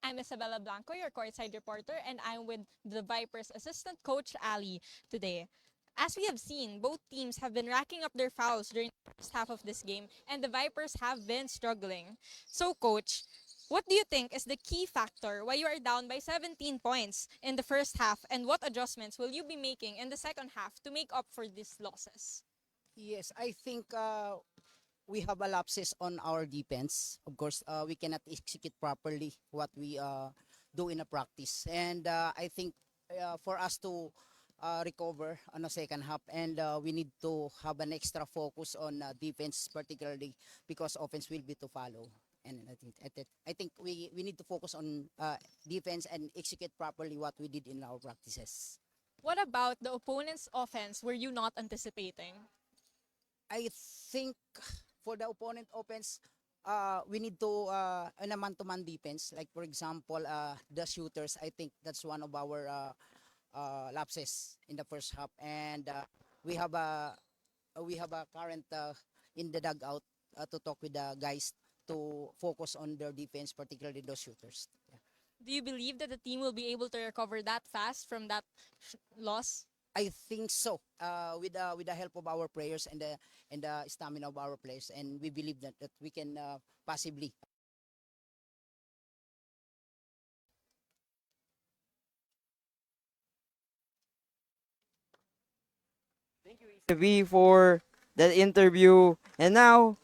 I'm Isabella Blanco, your courtside reporter, and I'm with the Vipers assistant coach Ali today. As we have seen, both teams have been racking up their fouls during the first half of this game, and the Vipers have been struggling. So, coach, what do you think is the key factor why you are down by 17 points in the first half, and what adjustments will you be making in the second half to make up for these losses? Yes, I think we have a lapses on our defense. Of course, we cannot execute properly what we do in a practice. And I think for us to recover on the second half, and we need to have an extra focus on defense, particularly because offense will be to follow. And I think we need to focus on defense and execute properly what we did in our practices. What about the opponent's offense were you not anticipating? I think for the opponent offense, we need to in a man-to-man defense. Like for example, the shooters. I think that's one of our lapses in the first half, and we have a current in the dugout to talk with the guys to focus on their defense, particularly those shooters. Yeah. Do you believe that the team will be able to recover that fast from that loss? I think so. With the help of our players and the stamina of our players, and we believe that we can possibly. V for that interview. And now,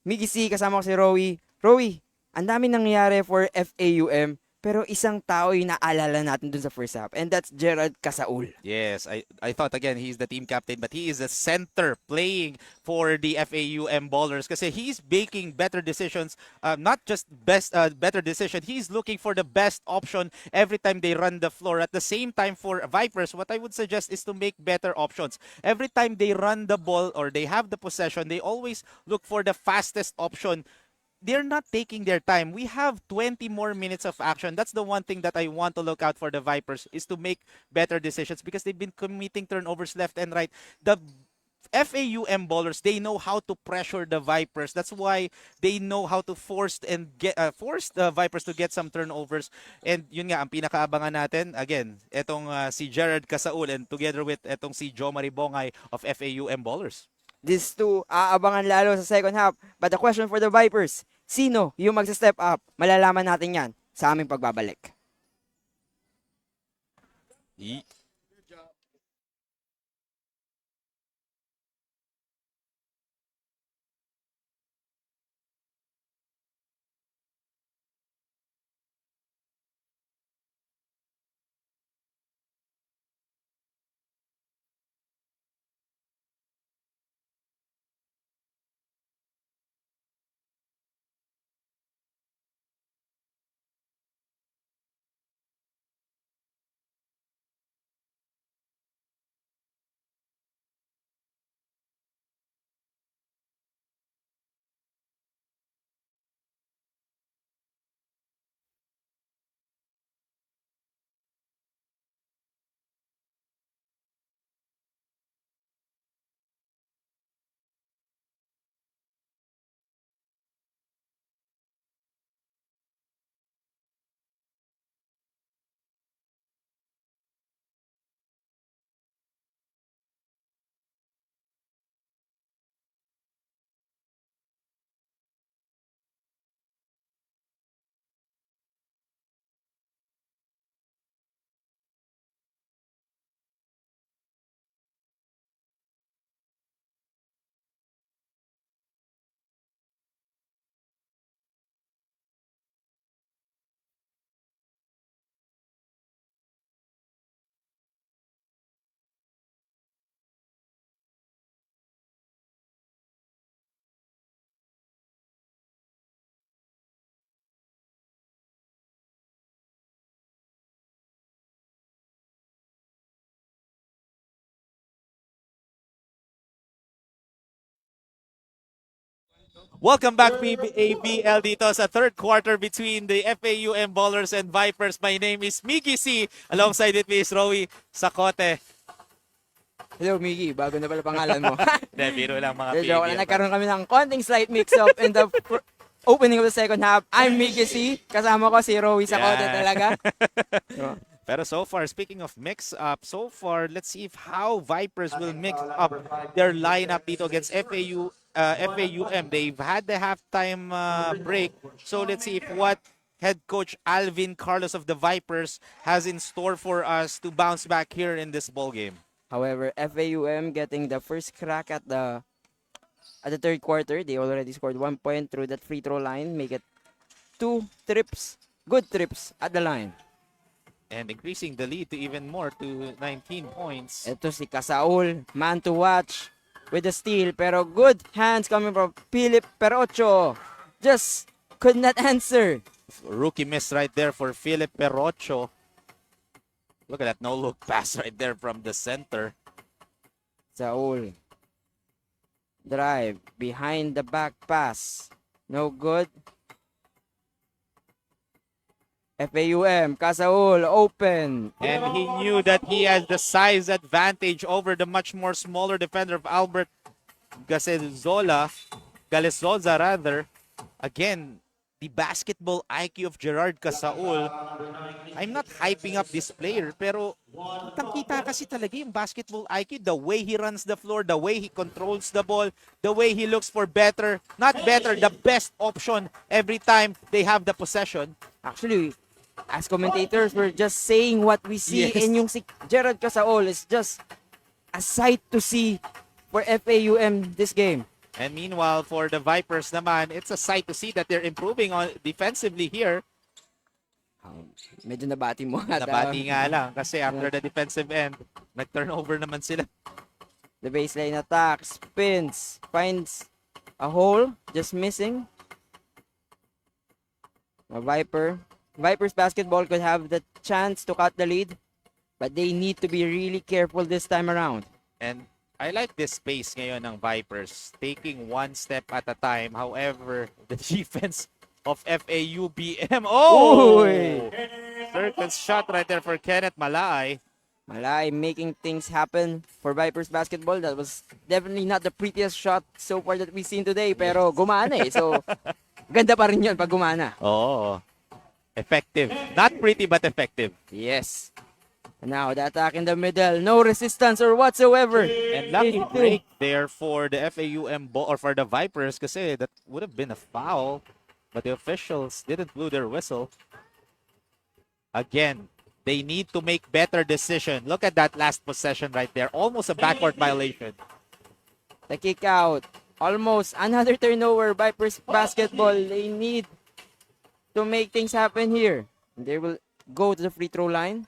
Miggy C, kasama ko si Rowie. Rowie, ang dami nangyari for FAUM, pero isang tao yung naalala natin dun sa first half, and that's Gerald Casaul. Yes, I thought again he's the team captain, but he is a center playing for the FAUM Ballers kasi he's making better decisions, not just better decision. He's looking for the best option every time they run the floor. At the same time, for Vipers, what I would suggest is to make better options. Every time they run the ball or they have the possession, they always look for the fastest option. They're not taking their time. We have 20 more minutes of action. That's the one thing that I want to look out for the Vipers is to make better decisions because they've been committing turnovers left and right. The FAUM Ballers, they know how to pressure the Vipers. That's why they know how to force the Vipers to get some turnovers. And yun nga, ang pinakaabangan natin, again, etong si Gerard Casaul and together with etong si Jo Maribongay of FAUM Ballers. These two, aabangan lalo sa second half. But the question for the Vipers, sino yung magsa-step up? Malalaman natin yan sa aming pagbabalik. Welcome back, PABL, dito sa third quarter between the FAUM Ballers and Vipers. My name is Miggy C. Alongside it is Rowie Sacote. Hello, Miggy. Bago na pala pangalan mo. Hindi, biro lang mga Joke lang, PABL. nagkaroon kami ng konting slight mix-up in the opening of the second half. I'm Mickey C. Kasama ko si Rowie Sacote Yan. talaga. So, Pero so far, speaking of mix-up, so far, let's see if how Vipers will mix up their lineup dito against FAUM. They've had the halftime break. So let's see if what head coach Alvin Carlos of the Vipers has in store for us to bounce back here in this ball game. however, FAUM getting the first crack at the third quarter. They already scored 1 point through that free throw line. Make it 2 trips, good trips at the line. And increasing the lead to even more to 19 points. Ito si Casaul, man to watch with the steal. Pero good hands coming from Philip Perocho. Just could not answer. Rookie miss right there for Philip Perocho. Look at that no-look pass right there from the center. Saul. Drive. Behind the back pass. No good. FAUM. Casaul. Open. And he knew that he has the size advantage over the much more smaller defender of Albert Galezoza rather. Again, the basketball IQ of Gerard Casaul. I'm not hyping up this player, pero kitang-kita kasi talaga yung basketball IQ. The way he runs the floor, the way he controls the ball, the way he looks for better, not better, the best option every time they have the possession. Actually, as commentators, we're just saying what we see. Yes. And yung si Gerard Casaul is just a sight to see for FAUM this game. And meanwhile, for the Vipers naman, it's a sight to see that they're improving on defensively here. Medyo nabati mo. At, Nabati nga lang kasi after the defensive end, nag-turnover naman sila. the baseline attack, spins, finds a hole, just missing. Vipers basketball could have the chance to cut the lead, but they need to be really careful this time around. And I like this pace ngayon ng Vipers, taking one step at a time. However, the defense of FAUBM. Oh! Uy! Circus shot right there for Kenneth Malay. Malay making things happen for Vipers basketball. That was definitely not the prettiest shot so far that we've seen today, pero gumana eh. So, ganda pa rin yun pag gumana. Oh, effective. Not pretty, but effective. Yes. Now, the attack in the middle. No resistance or whatsoever. And lucky break there for the FAUM ball, or for the Vipers kasi that would have been a foul. But the officials didn't blow their whistle. Again, they need to make better decision. Look at that last possession right there. Almost a backcourt violation. The kick out. Almost another turnover. Vipers basketball. They need to make things happen here. They will go to the free throw line.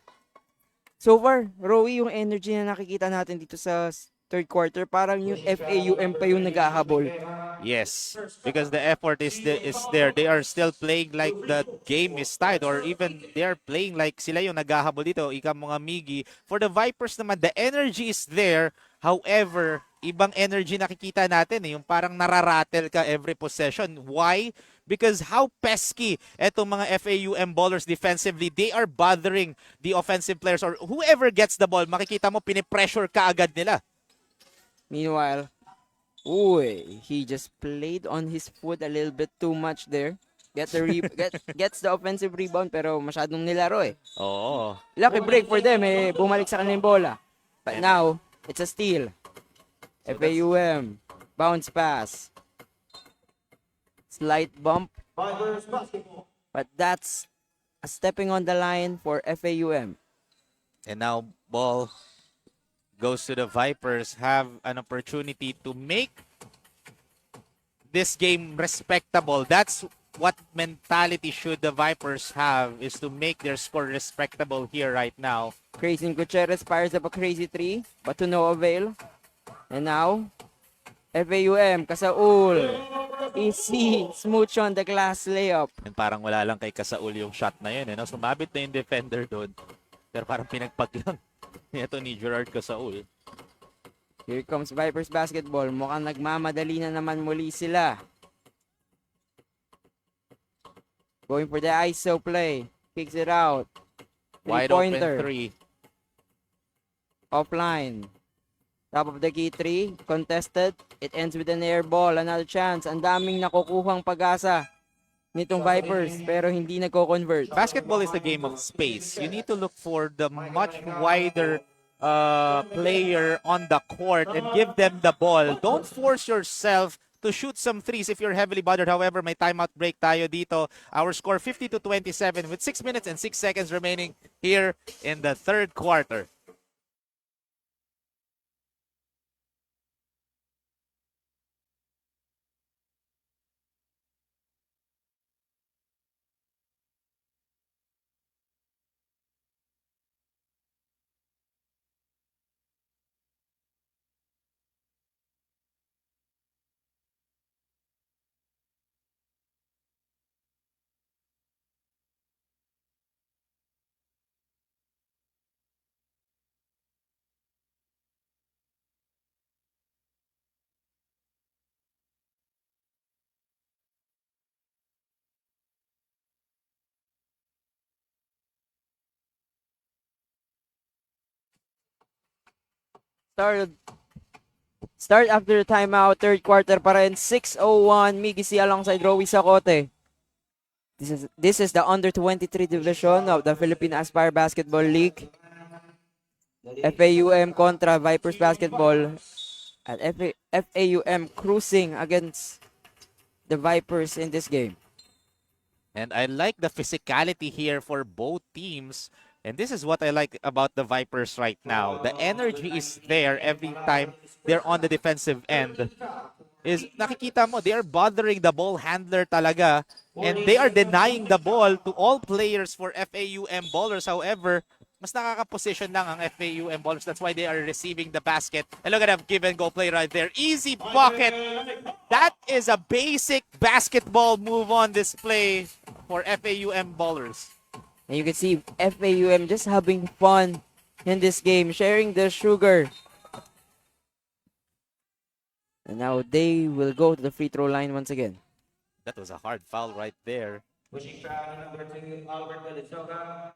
So far, Rowie, yung energy na nakikita natin dito sa third quarter, parang yung FAUM pa yung nag-ahabol. Yes, because the effort is there. They are still playing like the game is tied, or even they are playing like sila yung naghahabol dito. Ika mga Migi. For the Vipers naman, the energy is there. However, ibang energy nakikita natin yung parang nararatel ka every possession. Why? Because how pesky etong mga FAUM ballers defensively, they are bothering the offensive players, or whoever gets the ball, makikita mo pinipressure ka agad nila. Meanwhile, he just played on his foot a little bit too much there. Gets the offensive rebound pero masyadong nilaro eh. Oo. Lucky break for them eh, bumalik sa kanilang bola. But now, it's a steal. FAUM, bounce pass. Slight bump. But that's a stepping on the line for FAUM. And now ball goes to the Vipers, have an opportunity to make this game respectable. That's what mentality should the Vipers have, is to make their score respectable here right now. Crazy Gutierrez fires up a crazy three, but to no avail. And now, FAUM, Casaul, easy, smooch on the glass layup. And parang wala lang kay Casaul yung shot na yun. No? Sumabit na yung defender doon. Pero parang pinagpag lang ito ni Gerard Casaul. Here comes Vipers basketball. Mukhang nagmamadali na naman muli sila. Going for the ISO play. Kicks it out. Wide open Three-pointer. three. Offline. Top of the key three. Contested. It ends with an air ball. Another chance. Ang daming nakukuhang pag-asa nitong Vipers pero hindi nagko-convert. Basketball is a game of space. You need to look for the much wider player on the court and give them the ball. Don't force yourself to shoot some threes if you're heavily bothered. However, may timeout break tayo dito. Our score 50-27 with 6 minutes and 6 seconds remaining here in the third quarter. Start after the timeout, third quarter pa rin, 6:01, Miggy C alongside Rowie Sacote. This is the under 23 division of the Philippine Aspire Basketball League. FAUM kontra Vipers Basketball. At FAUM cruising against the Vipers in this game. And I like the physicality here for both teams. And this is what I like about the Vipers right now. The energy is there every time they're on the defensive end. Nakikita mo, they are bothering the ball handler talaga. And they are denying the ball to all players for FAUM ballers. However, mas nakaka-position lang ang FAUM ballers. That's why they are receiving the basket. And look at that give and go play right there. Easy bucket. That is a basic basketball move on display for FAUM ballers. And you can see FAUM just having fun in this game, sharing the sugar. And now they will go to the free throw line once again. That was a hard foul right there.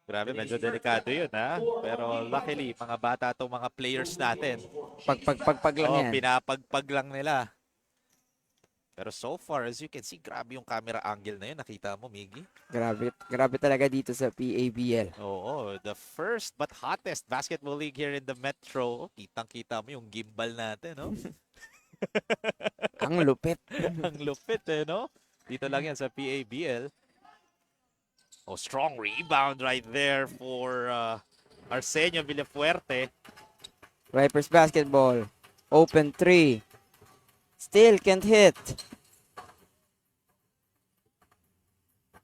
Grabe, medyo delikado yun, ha? Pero luckily, mga bata to mga players natin. Pagpag lang yan. Pinapagpag lang nila. Pero so far, as you can see, grabe yung camera angle na yun. Nakita mo, Miggy? Grabe talaga dito sa PABL. Oo, the first but hottest basketball league here in the Metro. Oh, kitang-kita mo yung gimbal natin, no? Ang lupit. Ang lupit, no? Dito lang yan sa PABL. Oh, strong rebound right there for Arsenio Villafuerte. Vipers Basketball. Open 3. Still can't hit.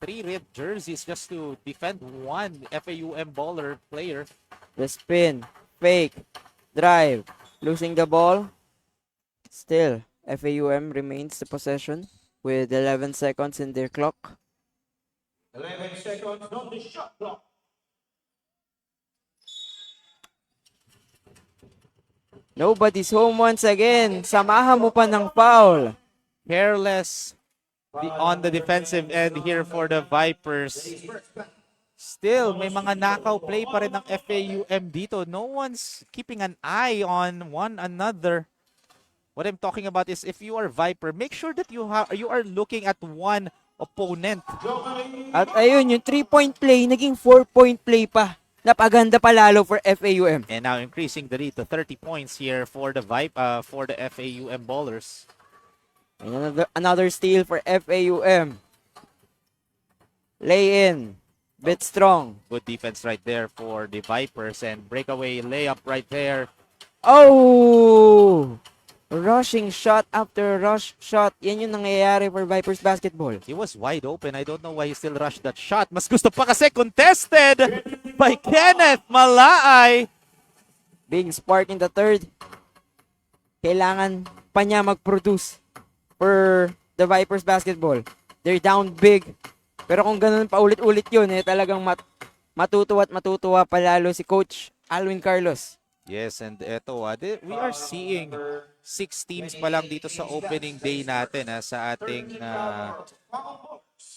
3 red jerseys just to defend one FAUM baller player. The spin. Fake. Drive. Losing the ball. Still, FAUM remains the possession with 11 seconds in their clock. 11 seconds on the shot clock. Nobody's home once again. Samahan mo pa ng foul. Careless on the defensive end here for the Vipers. Still, may mga knockout play pa rin ng FAUM dito. No one's keeping an eye on one another. What I'm talking about is if you are Viper, make sure that you are looking at one opponent. At ayun, yung 3-point play, naging 4-point play pa. Napaganda pa lalo for FAUM. And now increasing the lead to 30 points here for the FAUM ballers. And another steal for FAUM. Lay in. Bit strong. Good defense right there for the Vipers and breakaway layup right there. Oh! Rushing shot after rush shot. Yan yung nangyayari for Vipers Basketball. He was wide open. I don't know why he still rushed that shot. Mas gusto pa kasi contested by Kenneth Malaay. Big spark in the third. Kailangan pa niya mag-produce for the Vipers Basketball. They're down big. Pero kung ganun pa ulit-ulit yun, talagang matutuwa palalo si Coach Alwin Carlos. Yes, and eto, we are seeing 6 teams pa lang dito sa opening day natin sa ating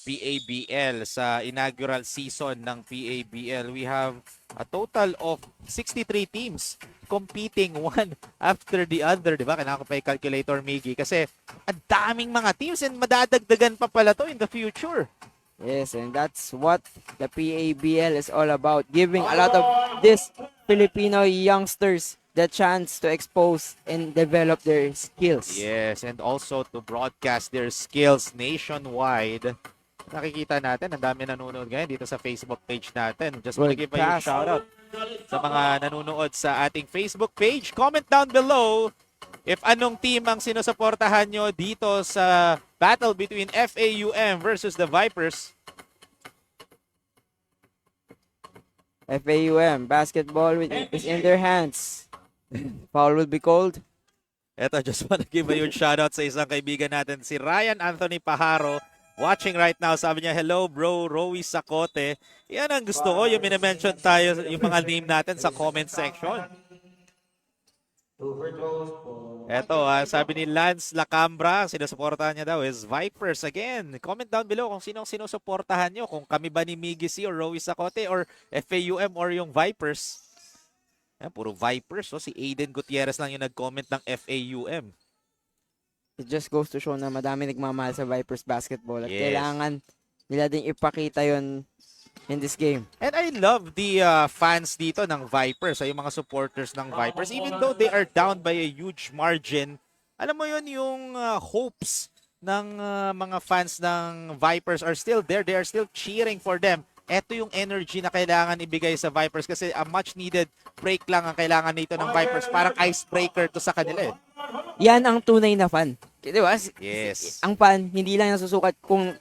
PABL, sa inaugural season ng PABL. We have a total of 63 teams competing one after the other. Diba? Kailangan ko pa yung calculator, Miggy, kasi ang daming mga teams and madadagdagan pa pala to in the future. Yes, and that's what the PABL is all about, giving a lot of these Filipino youngsters the chance to expose and develop their skills. Yes, and also to broadcast their skills nationwide. Nakikita natin, ang dami nanonood ngayon dito sa Facebook page natin. Just want to Good give a huge pass. shout out sa mga nanonood sa ating Facebook page. Comment down below if anong team ang sinusuportahan nyo dito sa battle between FAUM versus the Vipers. FAUM, basketball is in their hands. Foul will be called. Eto, just want to give a huge shoutout sa isang kaibigan natin, si Ryan Anthony Pajaro. Watching right now, sabi niya, hello bro, Rowie Sacote. Yan ang gusto ko, yung minimension tayo, yung mga name natin sa comment section. Eto, sabi ni Lance Lacambra, sinusuportahan niya daw is Vipers again. Comment down below kung sino ang sinusuportahan nyo. Kung kami ba ni Miggy C or Rowie Sacote or FAUM or yung Vipers. Yan, puro Vipers. So, si Aiden Gutierrez lang yung nag-comment ng FAUM. It just goes to show na madami nagmamahal sa Vipers basketball at Yes. kailangan nila din ipakita yon in this game. And I love the fans dito ng Vipers, yung mga supporters ng Vipers. Even though they are down by a huge margin, alam mo yun, yung hopes ng mga fans ng Vipers are still there. They are still cheering for them. Ito yung energy na kailangan ibigay sa Vipers kasi a much needed break lang ang kailangan nito ng Vipers. Parang icebreaker to sa kanila eh. Yan ang tunay na fan. Di ba? Yes. Ang fan, hindi lang nasusukat kung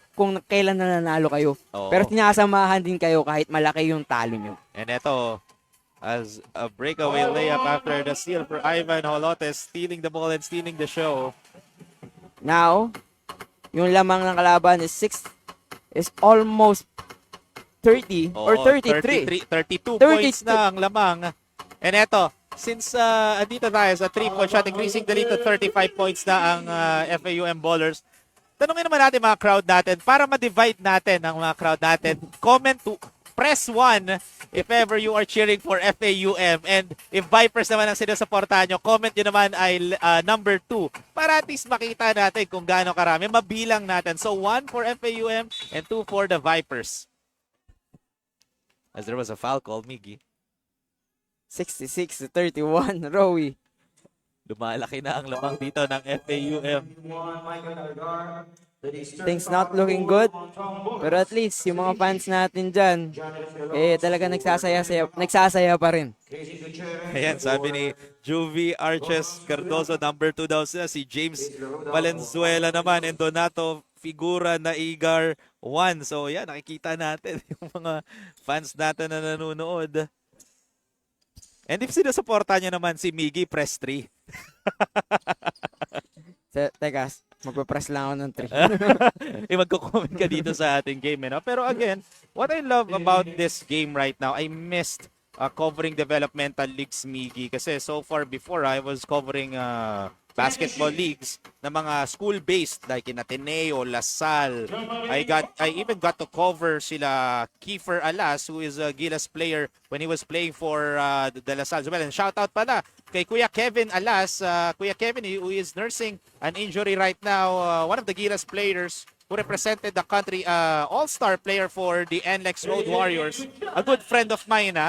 kailan nananalo kayo. Oo. Pero sinasamahan din kayo kahit malaki yung talo nyo. And ito, as a breakaway layup after the steal for Ivan Holotes, stealing the ball and stealing the show. Now, yung lamang ng kalaban is almost 30 or Oo, 33. 32 points na ang lamang. And eto, since andito tayo sa 3-point shot, increasing the lead to 35 points na ang FAUM ballers. Tanungin naman natin mga crowd natin, para ma-divide natin ang mga crowd natin, comment to press 1 if ever you are cheering for FAUM, and if Vipers naman ang sinusuportahan nyo, comment nyo naman ay number 2 para at least makita natin kung gaano karami, mabilang natin. So 1 for FAUM and 2 for the Vipers. As there was a foul call, Miggy. 66-31, Rowie. Lumalaki na ang lamang dito ng FAUM. Things not looking good. Pero at least, yung mga fans natin dyan, talaga nagsasaya pa rin. Ayan, sabi ni Juvie Arches Cardoso, number 2 daw siya. Si James Valenzuela naman, and Donato Figura na Igar 1. So, yan, nakikita natin yung mga fans natin na nanonood. And if sinusuporta niya naman si Miggy, press 3. Teka, magpapress lang ako ng 3. Magko-comment ka dito sa ating game. Pero again, what I love about this game right now, I missed covering developmental leagues, Miggy. Kasi so far before, I was covering basketball leagues na mga school-based like in Ateneo, Lasal. I even got to cover sila Kiefer Alas, who is a Gilas player when he was playing for the Lasal as well. And shout out pala kay Kuya Kevin Alas, Kuya Kevin who is nursing an injury right now, one of the Gilas players who represented the country, all-star player for the NLEX Road Warriors. A good friend of mine,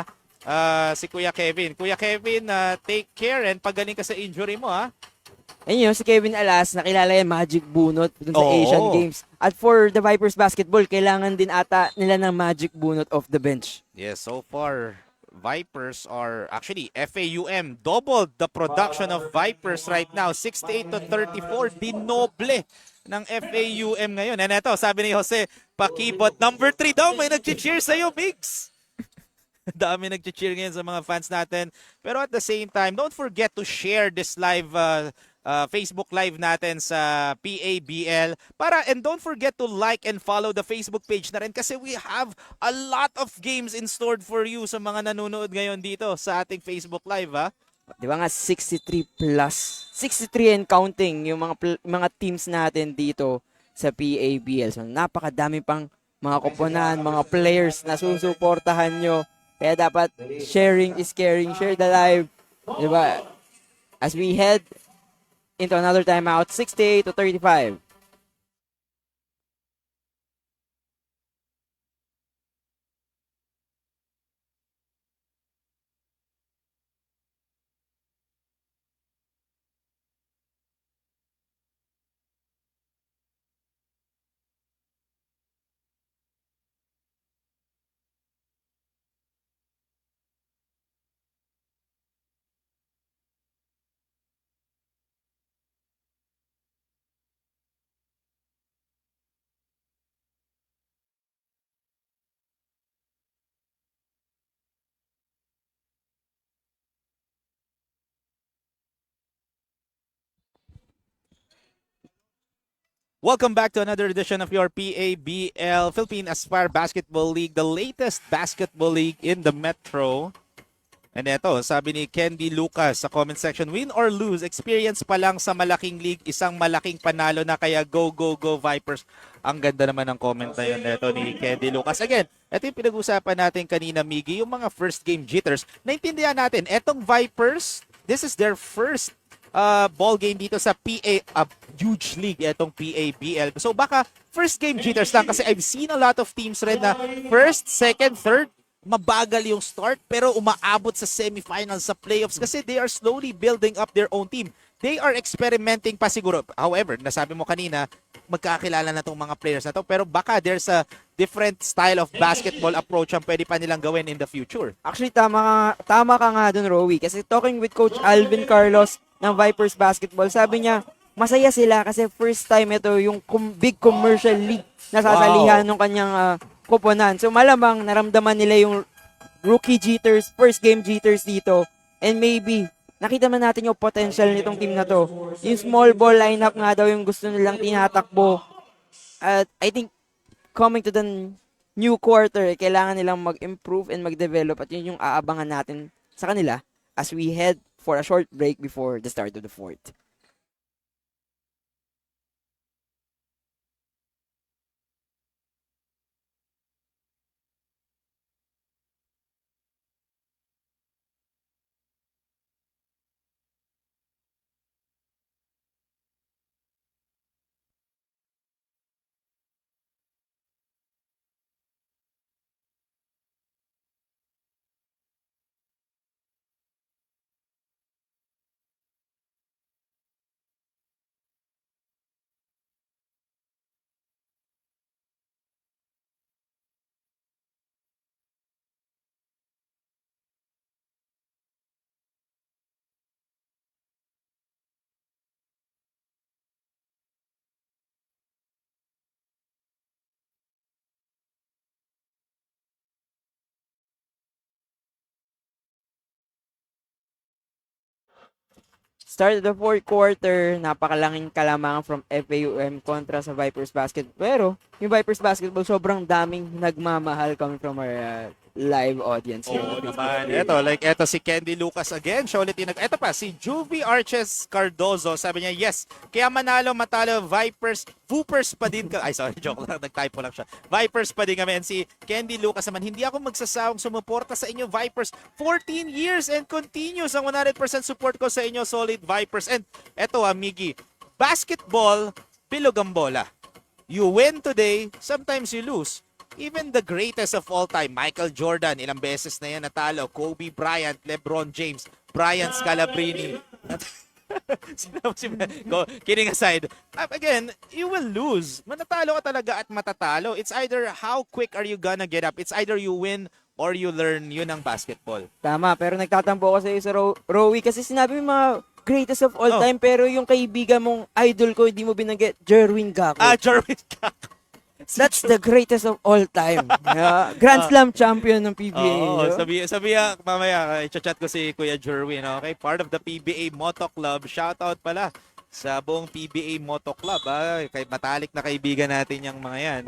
si Kuya Kevin. Kuya Kevin, take care and pagaling ka sa injury mo, ha? Ayun yun, si Kevin Alas, nakilala yan, Magic Bunot dun sa Oo. Asian Games. At for the Vipers basketball, kailangan din ata nila ng Magic Bunot off the bench. Yes, so far, Vipers are, actually, FAUM doubled the production of Vipers right now. 68-34, dinoble ng FAUM ngayon. And eto, sabi ni Jose Pakibot, number 3 daw, may nag-cheer sa'yo, Bigs. Dami nag-cheer ngayon sa mga fans natin. Pero at the same time, don't forget to share this live Facebook Live natin sa PABL and don't forget to like and follow the Facebook page na rin kasi we have a lot of games in stored for you sa mga nanonood ngayon dito sa ating Facebook Live, ha? Di ba nga 63 plus, 63 and counting yung mga teams natin dito sa PABL. So napakadami pang mga koponan, mga players na susuportahan nyo. Kaya dapat sharing is caring, share the live. Di ba? As we head into another timeout, 68-35. Welcome back to another edition of your PABL, Philippine Aspire Basketball League, the latest basketball league in the Metro. And eto, sabi ni Candy Lucas sa comment section, win or lose, experience pa lang sa malaking league, isang malaking panalo na, kaya go, go, go Vipers. Ang ganda naman ng comment na yun neto ni Candy Lucas. Again, ito yung pinag-usapan natin kanina, Miggy, yung mga first game jitters. Naintindihan natin, etong Vipers, this is their first ball game dito sa huge league, etong PABL. So baka first game jitters lang, kasi I've seen a lot of teams rin na first, second, third, mabagal yung start pero umaabot sa semifinals, sa playoffs, kasi they are slowly building up their own team. They are experimenting pa siguro. However, nasabi mo kanina, magkakilala na tong mga players na to, pero baka there's a different style of basketball approach ang pwede pa nilang gawin in the future. Actually, tama ka nga dun, Rowie. Kasi talking with Coach Alvin Carlos ng Vipers Basketball, sabi niya, masaya sila kasi first time ito yung big commercial league na sasalihan ng kanyang koponan. So malamang naramdaman nila yung rookie jitters, first game jitters dito. And maybe, nakita man natin yung potential nitong team na to. Yung small ball lineup nga daw yung gusto nilang tinatakbo. At I think, coming to the new quarter, kailangan nilang mag-improve and mag-develop, at yun yung aabangan natin sa kanila as we head for a short break before the start of the fourth. Start of the fourth quarter, napakalanging kalamangan from FAUM kontra sa Vipers Basketball. Pero, yung Vipers Basketball, sobrang daming nagmamahal coming from our live audience. Oo naman. Ito si Candy Lucas again. Siya ulit yung ito pa, si Juvie Arches Cardozo. Sabi niya, yes, kaya matalo Vipers, Vipers pa din ka. Ay, sorry, joke lang. Nag-typo lang siya. Vipers pa din kami. And si Candy Lucas naman, hindi ako magsasawang sumuporta sa inyo, Vipers. 14 years and continues ang 100% support ko sa inyo, solid Vipers. And eto Miggy, basketball, bilog ang bola. You win today, sometimes you lose. Even the greatest of all time, Michael Jordan, ilang beses na yan natalo. Kobe Bryant, LeBron James, Brian Scalabrine. Kidding aside, again, you will lose. Manatalo ka talaga at matatalo. It's either how quick are you gonna get up. It's either you win or you learn. Yun ang basketball. Tama, pero nagtatampo ko sa iyo sa Rowie kasi sinabi mo mga greatest of all time, pero yung kaibigan mong idol ko, hindi mo binanggit, Jerwin Gaco. Jerwin Gaco. That's the greatest of all time. Grand Slam champion ng PBA. Oo, sabi mamaya, i-chat ko si Kuya Jerwin, okay? Part of the PBA Moto Club. Shoutout pala sa buong PBA Moto Club. Kay matalik na kaibigan natin yung mga yan.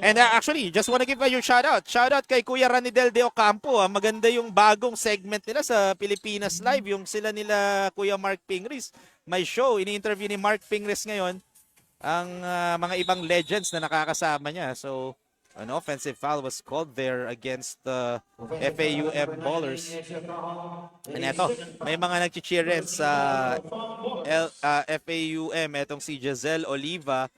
And actually, just wanna give you shoutout. Shoutout kay Kuya Ranidel de Ocampo. Maganda yung bagong segment nila sa Pilipinas Live. Yung sila nila Kuya Mark Pingris. May show. Ini-interview ni Mark Pingris ngayon ang mga ibang legends na nakakasama niya. So, an offensive foul was called there against the FAUM ballers. And eto, may mga nag-cheer rin sa FAUM. Etong si Giselle Oliva.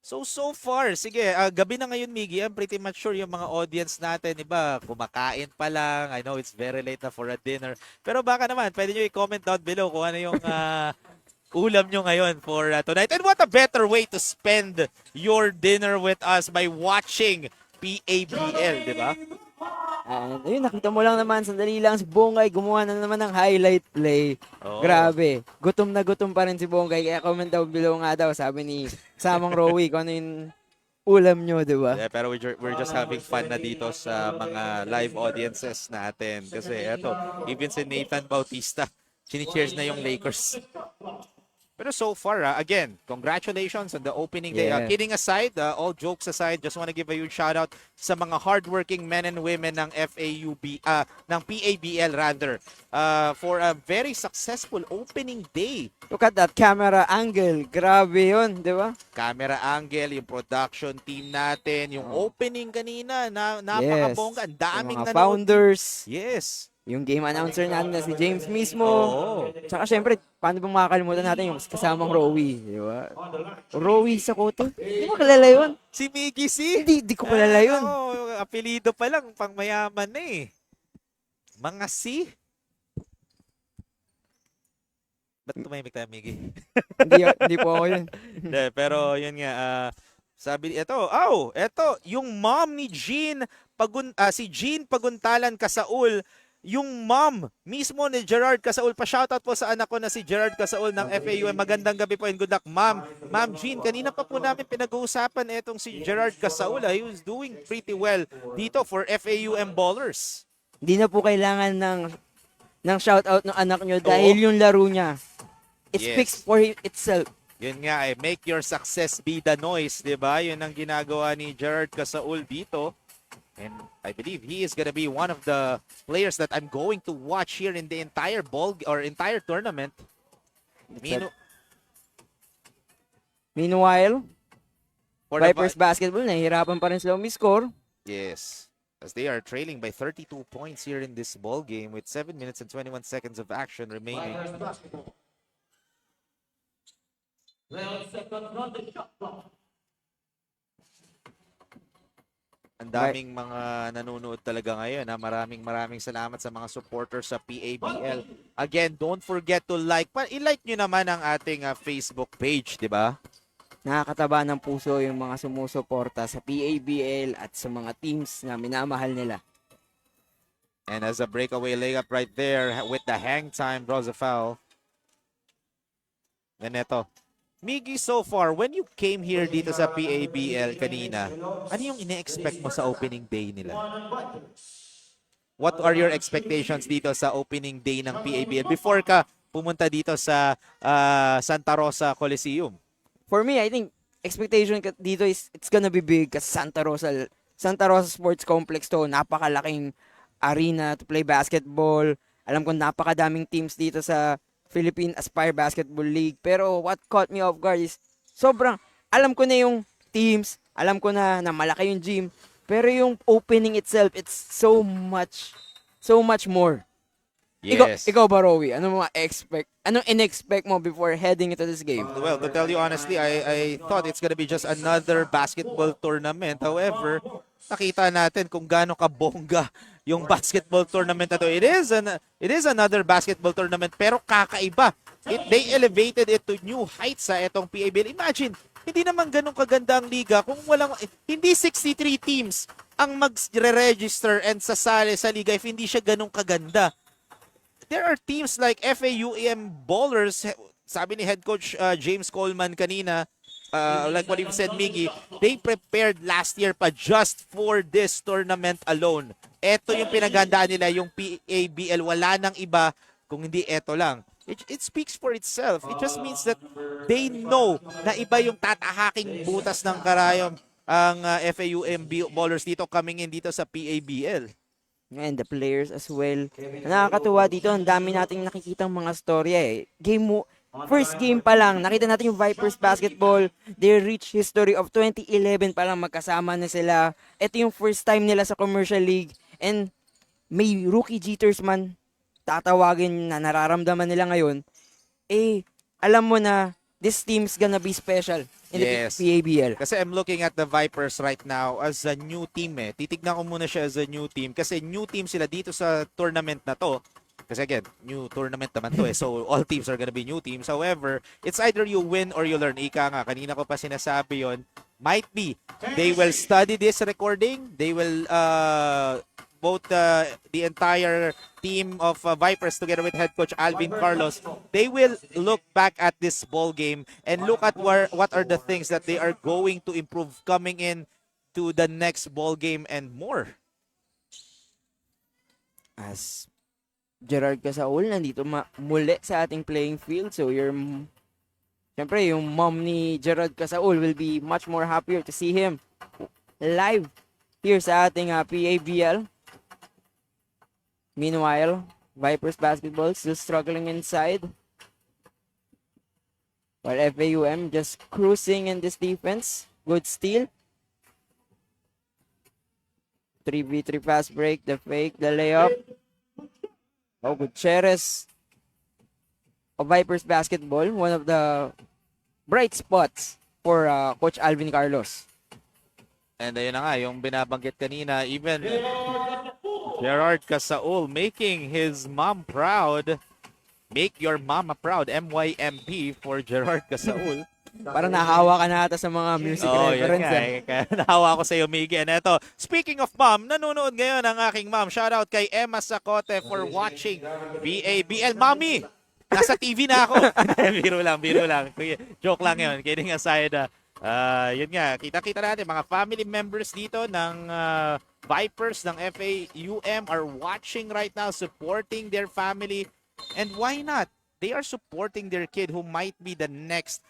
So far, sige, gabi na ngayon, Miggy. I'm pretty much sure yung mga audience natin, iba, kumakain pa lang. I know it's very late na for a dinner. Pero baka naman, pwede nyo i-comment down below kung ano yung ulam nyo ngayon for tonight. And what a better way to spend your dinner with us by watching PABL, di ba? And ayun, nakita mo lang naman, sandali lang si Bongay, gumawa na naman ng highlight play. Oh. Grabe. Gutom na gutom pa rin si Bongay. Kaya comment down below nga daw, sabi ni Samang Rowie, kung ano yung ulam nyo, di ba? Yeah, pero we're just having fun na dito sa mga live audiences natin. Kasi eto, even si Nathan Bautista, Chini-cheers na yung Lakers. Pero so far, again, congratulations on the opening day. Yeah. Kidding aside, all jokes aside, just want to give a huge shout out sa mga hardworking men and women ng ng PABL rather, for a very successful opening day. Look at that camera angle. Grabe yun, di ba? Camera angle, yung production team natin, yung opening kanina, napakabongga. Ang daming Yung mga nanood. founders. Yes. Yung game announcer natin na si James mismo. Oo. Tsaka syempre, paano bang makakalimutan natin yung kasamang Rowie, di ba? Rowie sa koto? Hindi mo kilala yun? Si Mickey C. Hindi ko kilala yun. Apelido pa lang, pang mayaman na eh. Mga C. Ba't tumahimik tayo, Mickey? Hindi po ako yun. Hindi, pero yun nga, sabi, eto, yung mom ni Jean, si Jean Paguntalan Kasaul, yung mom mismo ni Gerard Kasaul, pa-shoutout po sa anak ko na si Gerard Kasaul ng FAUM. Magandang gabi po and good luck, ma'am. Ma'am Jean, kanina pa po namin pinag-uusapan etong si Gerard Kasaul. He was doing pretty well dito for FAUM ballers. Hindi na po kailangan ng shoutout ng anak nyo dahil yung laro niya, it Yes. speaks for itself. Yun nga, make your success be the noise, di ba? Yun ang ginagawa ni Gerard Kasaul dito. And I believe he is gonna be one of the players that I'm going to watch here in the entire entire tournament. Meanwhile, For the Vipers basketball, nahihirapan pa rin sila umiscore. Yes, as they are trailing by 32 points here in this ball game with 7 minutes and 21 seconds of action remaining. Vipers basketball. 12 seconds on the shot clock. Ang daming mga nanonood talaga ngayon. Maraming salamat sa mga supporters sa PABL. Again, don't forget to like. I-like nyo naman ang ating Facebook page, di ba? Nakakataba ng puso yung mga sumusuporta sa PABL at sa mga teams na minamahal nila. And as a breakaway layup right there with the hang time, draws a foul. Then ito. Miggy, so far, when you came here dito sa PABL kanina, ano yung ine-expect mo sa opening day nila? What are your expectations dito sa opening day ng PABL before ka pumunta dito sa Santa Rosa Coliseum? For me, I think expectation dito is it's gonna be big kasi Santa Rosa Sports Complex to. Napakalaking arena to play basketball. Alam ko napakadaming teams dito sa Philippine Aspire Basketball League. Pero what caught me off guard is sobrang alam ko na yung teams, alam ko na malaki yung gym, pero yung opening itself, it's so much more. Yes. Ikaw ba, Rowie? Anong in-expect mo before heading into this game? Well, to tell you honestly, I thought it's gonna be just another basketball tournament. However, nakita natin kung gaano kabongga yung basketball tournament na to. It is another basketball tournament pero kakaiba. They elevated it to new heights sa etong PABL. Imagine, hindi naman ganun kaganda ang liga kung hindi 63 teams ang mag-register and sasali sa liga if hindi siya ganun kaganda. There are teams like FAUM Ballers, sabi ni head coach James Coleman kanina, like what you said, Miggy, they prepared last year pa just for this tournament alone. Ito yung pinaghandaan nila, yung PABL. Wala nang iba kung hindi ito lang. It speaks for itself. It just means that they know na iba yung tatahaking butas ng karayom ang FAUM Ballers dito coming in dito sa PABL. And the players as well. Nakakatuwa dito, ang dami nating nakikitang mga storya eh. First game pa lang, nakita natin yung Vipers basketball. They reached history of 2011 pa lang magkasama na sila. Ito yung first time nila sa commercial league. And may rookie jitters man tatawagin na nararamdaman nila ngayon. Eh, alam mo na this team's gonna be special in Yes. the PABL. Kasi I'm looking at the Vipers right now as a new team eh. Titignan ko muna siya as a new team kasi new team sila dito sa tournament na to. Kasi again, new tournament naman to eh. So all teams are gonna be new teams. However, it's either you win or you learn. Ika nga, kanina ko pa sinasabi yon. Might be. They will study this recording. They will both the entire team of Vipers together with head coach Alvin Carlos, they will look back at this ball game and look at what are the things that they are going to improve coming in to the next ball game and more. As Gerard Casaul nandito muli sa ating playing field. So syempre yung mom ni Gerard Casaul will be much more happier to see him live here sa ating PABL. Meanwhile, Vipers basketball still struggling inside. While FAUM just cruising in this defense. Good steal. 3v3 fast break, the fake, the layup. Oh, Gutierrez of Vipers basketball. One of the bright spots for Coach Alvin Carlos. And ayun na nga, yung binabanggit kanina, even Gerard Casaul making his mom proud. Make your mama proud. MYMP for Gerard Casaul. Parang nahawa ka na ata sa mga music reference. Kaya nahawa ko sa iyo, Miggy. And eto, speaking of mom, nanonood ngayon ang aking mom. Shout out kay Emma Sacote for watching PABL. Mommy, nasa TV na ako. biro lang. Joke lang yun. Kidding aside, yun nga, kita-kita natin, mga family members dito ng Vipers, ng FAUM are watching right now, supporting their family. And why not? They are supporting their kid who might be the next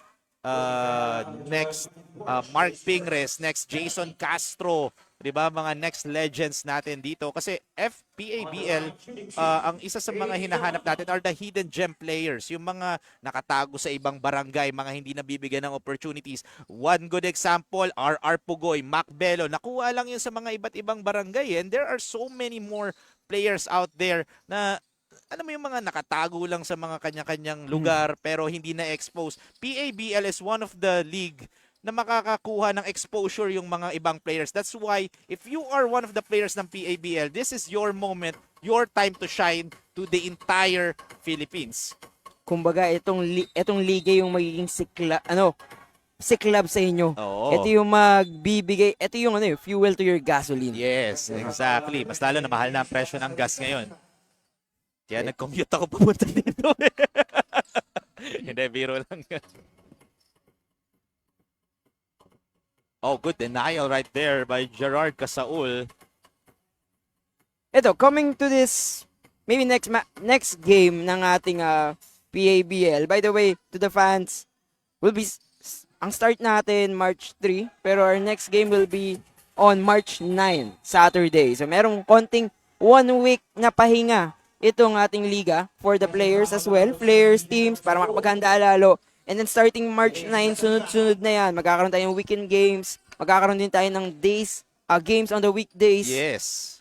Mark Pingres, next Jason Castro, 'di ba? Mga next legends natin dito kasi FPABL ang isa sa mga hinahanap natin are the hidden gem players, yung mga nakatago sa ibang barangay, mga hindi nabibigyan ng opportunities. One good example, RR Pugoy, Mac Bello, nakuha lang yun sa mga iba't ibang barangay, and there are so many more players out there na ano mo yung mga nakatago lang sa mga kanya-kanyang lugar pero hindi na-expose. PABL is one of the league na makakakuha ng exposure yung mga ibang players. That's why if you are one of the players ng PABL, this is your moment, your time to shine to the entire Philippines. Kumbaga itong liga yung magiging siklab sa inyo. Oo. Ito yung magbibigay, ito yung fuel to your gasoline. Yes, exactly. Mas lalo na mahal na ang presyo ng gas ngayon. Kaya nag-commute ako papunta dito. Hindi, biro lang yan. Oh, good denial right there by Gerard Casaul. Ito, coming to this, maybe next game ng ating PABL. By the way, to the fans, ang start natin March 3, pero our next game will be on March 9, Saturday. So merong konting 1 week na pahinga itong ating liga for the players as well. Players, teams, para makapaghanda lalo. And then starting March 9, sunod-sunod na yan. Magkakaroon tayo ng weekend games. Magkakaroon din tayo ng games on the weekdays. Yes.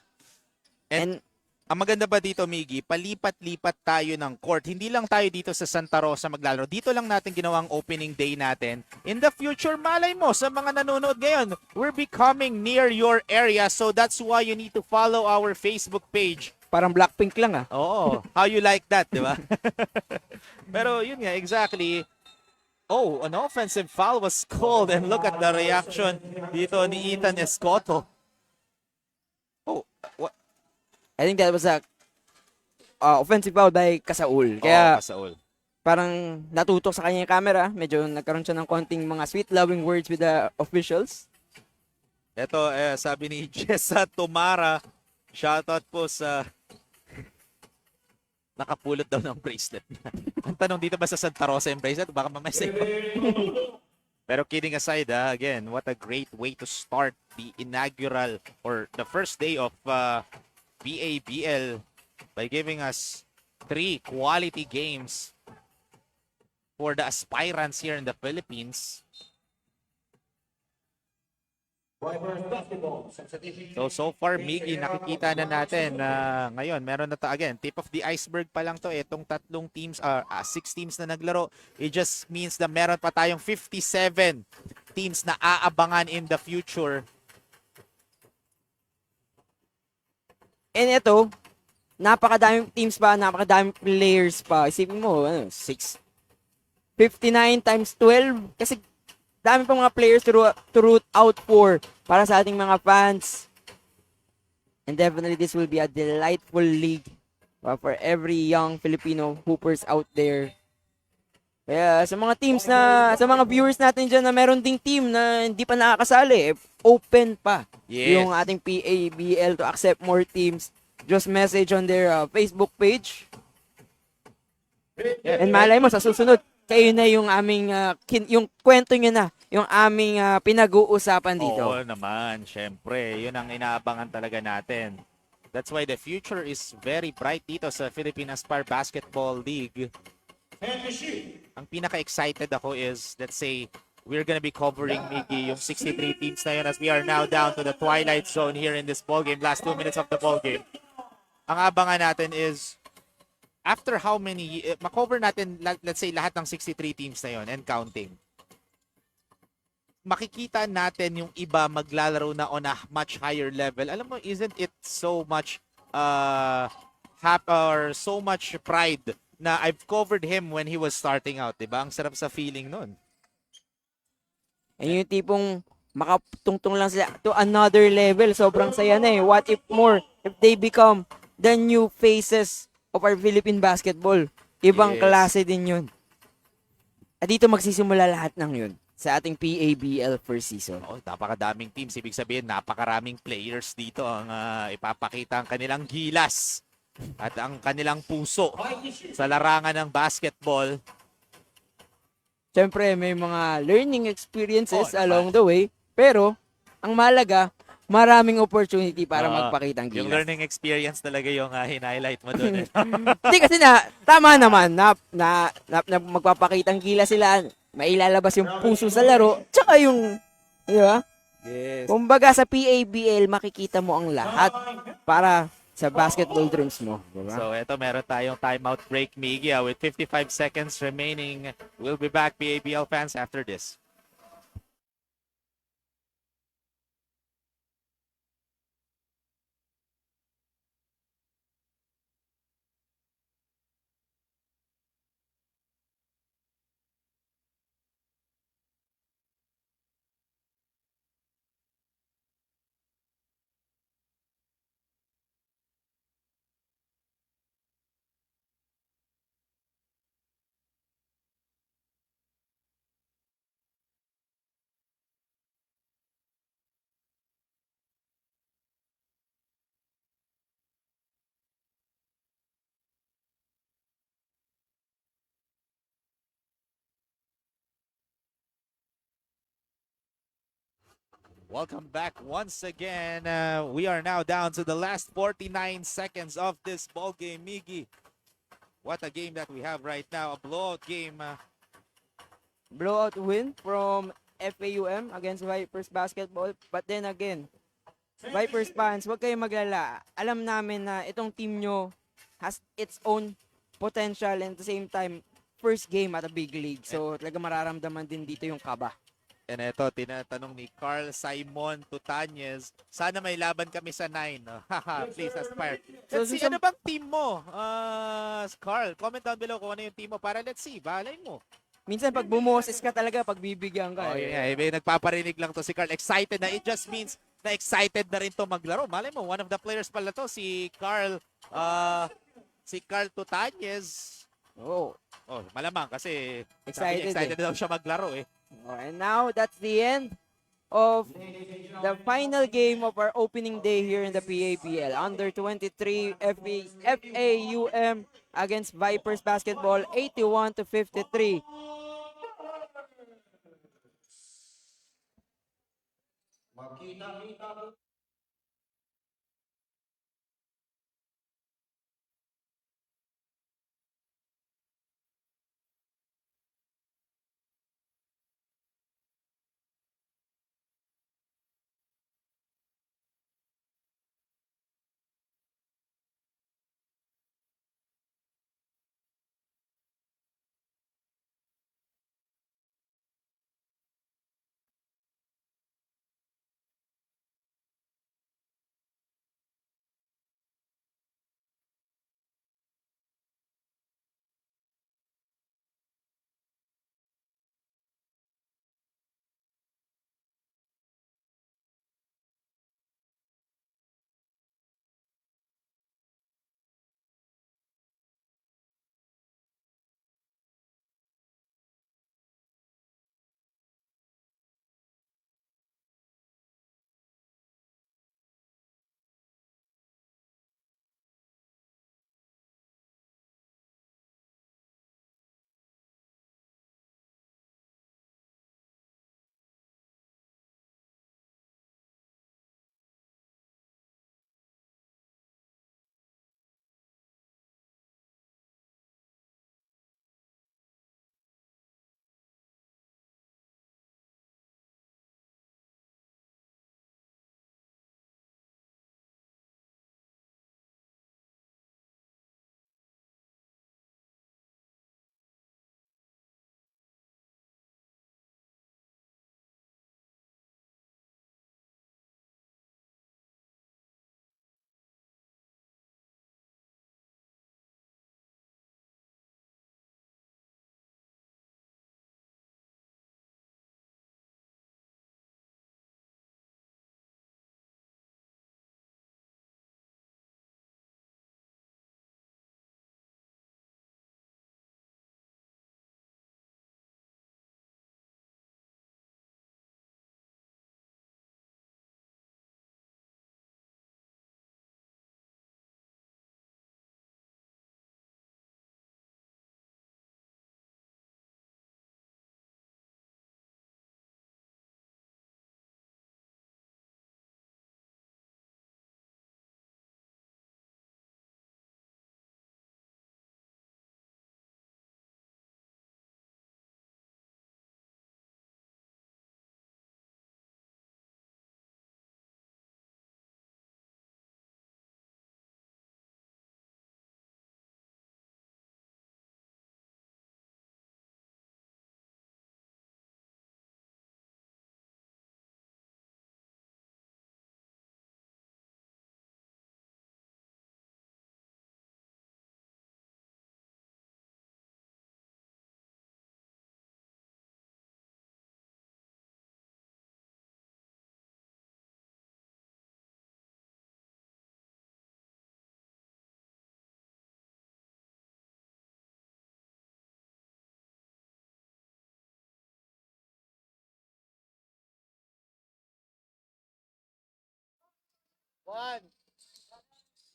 And ang maganda ba dito, Miggy, palipat-lipat tayo ng court. Hindi lang tayo dito sa Santa Rosa maglalaro. Dito lang natin ginawang opening day natin. In the future, malay mo sa mga nanonood ngayon, we're becoming near your area. So that's why you need to follow our Facebook page. Parang Blackpink lang Oo. How you like that, di ba? Pero yun nga, exactly. Oh, an offensive foul was called and look at the reaction dito ni Ethan Escoto. Oh, what? I think that was a offensive foul by Casaul. Kaya Casaul. parang natutok sa kanya yung camera. Medyo nagkaroon siya ng konting mga sweet loving words with the officials. Ito, sabi ni Jessa Tomara, shoutout po sa nakapulot daw ng bracelet. Ang tanong dito ba sa Santa Rosa yung bracelet? Baka mamesay pa. Pero kidding aside, again, what a great way to start the inaugural or the first day of PABL by giving us 3 quality games for the aspirants here in the Philippines. So far, Miggy, nakikita na natin na ngayon, meron na again, tip of the iceberg pa lang to. Itong 3 teams, 6 teams na naglaro, it just means na meron pa tayong 57 teams na aabangan in the future. And ito, napakadaming teams pa, napakadaming players pa. Isipin mo, 59 times 12. Kasi dami pa mga players to root out for para sa ating mga fans. And definitely this will be a delightful league for every young Filipino hoopers out there. Kaya sa mga teams sa mga viewers natin dyan na meron ding team na hindi pa nakakasali, open pa Yes. yung ating PABL to accept more teams. just message on their Facebook page. Yeah. And malay mo, sa susunod, kayo na yung aming, yung kwento nyo na, yung aming pinag-uusapan dito. Oo naman, syempre. Yun ang inaabangan talaga natin. That's why the future is very bright dito sa Philippine Aspire Basketball League. Ang pinaka-excited ako is, let's say, we're gonna be covering, Miggy, yung 63 teams na yun as we are now down to the twilight zone here in this ballgame. Last 2 minutes of the ballgame. Ang abangan natin is, after how many, makover natin, let's say, lahat ng 63 teams na yun and counting. Makikita natin yung iba maglalaro na on a much higher level. Alam mo, isn't it so much or so much pride na I've covered him when he was starting out, diba? Ang sarap sa feeling nun. And yung tipong makatungtong lang sila to another level. Sobrang saya na eh. What if more? If they become the new faces of our Philippine basketball. Ibang Yes. klase din yun. At dito magsisimula lahat ng yun sa ating PABL first season. Oh, napakadaming teams. Ibig sabihin, napakaraming players dito ang ipapakita ang kanilang gilas at ang kanilang puso sa larangan ng basketball. Siyempre, may mga learning experiences Oh, naman. along the way. Pero, ang mahalaga, maraming opportunity para magpakita ang Yung gilas. learning experience talaga yung highlight mo doon. Hindi kasi tama naman na magpapakita ang gilas sila, mailalabas yung puso sa laro, tsaka yung, di ba? Yes. Kumbaga sa PABL, makikita mo ang lahat para sa basketball dreams mo. Diba? So, eto meron tayong timeout break, Miggy. With 55 seconds remaining, we'll be back, PABL fans, after this. Welcome back once again. We are now down to the last 49 seconds of this ball game, Miggy. What a game that we have right now. A blowout game. Blowout win from FAUM against VIPERZ basketball. But then again, VIPERZ fans, huwag kayong maglala. Alam namin na itong team nyo has its own potential and at the same time, first game at a big league. So, talaga mararamdaman din dito yung kaba. And ito, tinatanong ni Carl Simon Tutanyez, sana may laban kami sa 9. Haha, please aspire. Let's see, ano bang team mo? Carl, comment down below kung ano yung team mo para let's see, balay mo. Minsan pag bumoses ka talaga, pagbibigyan ka. Oh, yeah, nagpaparinig lang to si Carl. Excited na. It just means na excited na rin to maglaro. Malay mo, one of the players pala to, si Carl Tutanyez. Oh, Malamang kasi Excited excited daw siya maglaro eh. and now that's the end of the final game of our opening day here in the PABL. Under 23 FAUM against VIPERZ basketball, 81-53.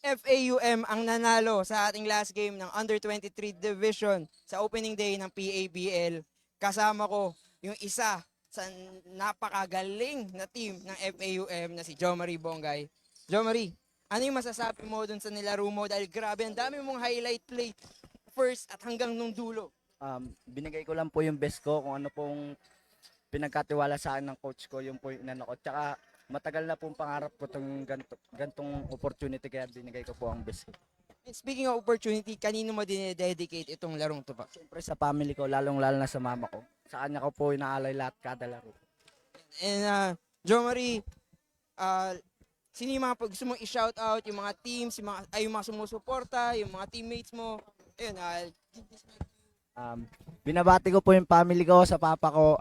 FAUM ang nanalo sa ating last game ng Under 23 Division sa opening day ng PABL. Kasama ko yung isa sa napakagaling na team ng FAUM na si Jomari Bongay. Jomari, ano yung masasabi mo dun sa nilaro mo? Dahil grabe, ang dami mong highlight play first at hanggang nung dulo. Binigay ko lang po yung best ko kung ano pong pinagkatiwala sa akin ng coach ko, yung po yung inano ko. Tsaka matagal na pong pangarap ko itong gantong opportunity kaya binigay ko po ang best ko. And speaking of opportunity, kanino mo dinededicate itong larong to ba? Siyempre sa family ko, lalong-lalo na sa mama ko. Sa kanya ko po inaalay lahat kada laro. And Jomari, sino yung mga gusto mong i-shout out, yung mga teams, yung mga sumusuporta, yung mga teammates mo? Ayun, Binabati ko po yung family ko, sa papa ko,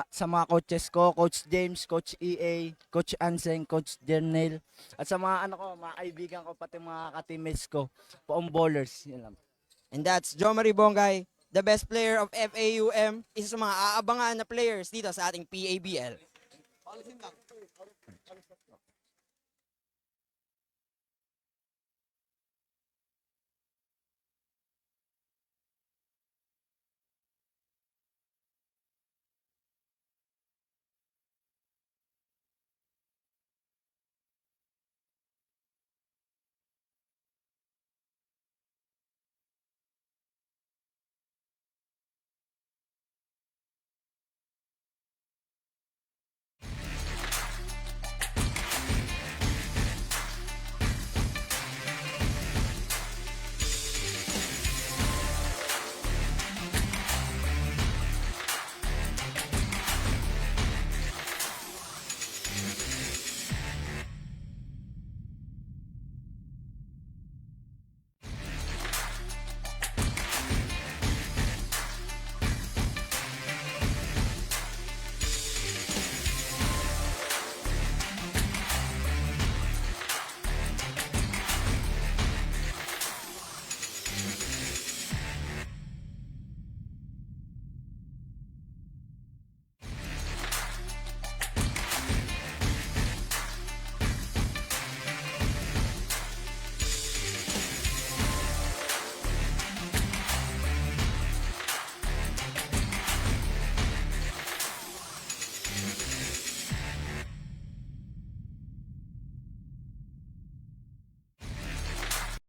sa mga coaches ko, Coach James, Coach EA, Coach Anseng, Coach Jernel, at sa mga mga kaibigan ko, pati mga ka-teammates ko, PABL bowlers, yun lang. and that's Jomari Bongay, the best player of FAUM, isa sa mga aabangan na players dito sa ating PABL.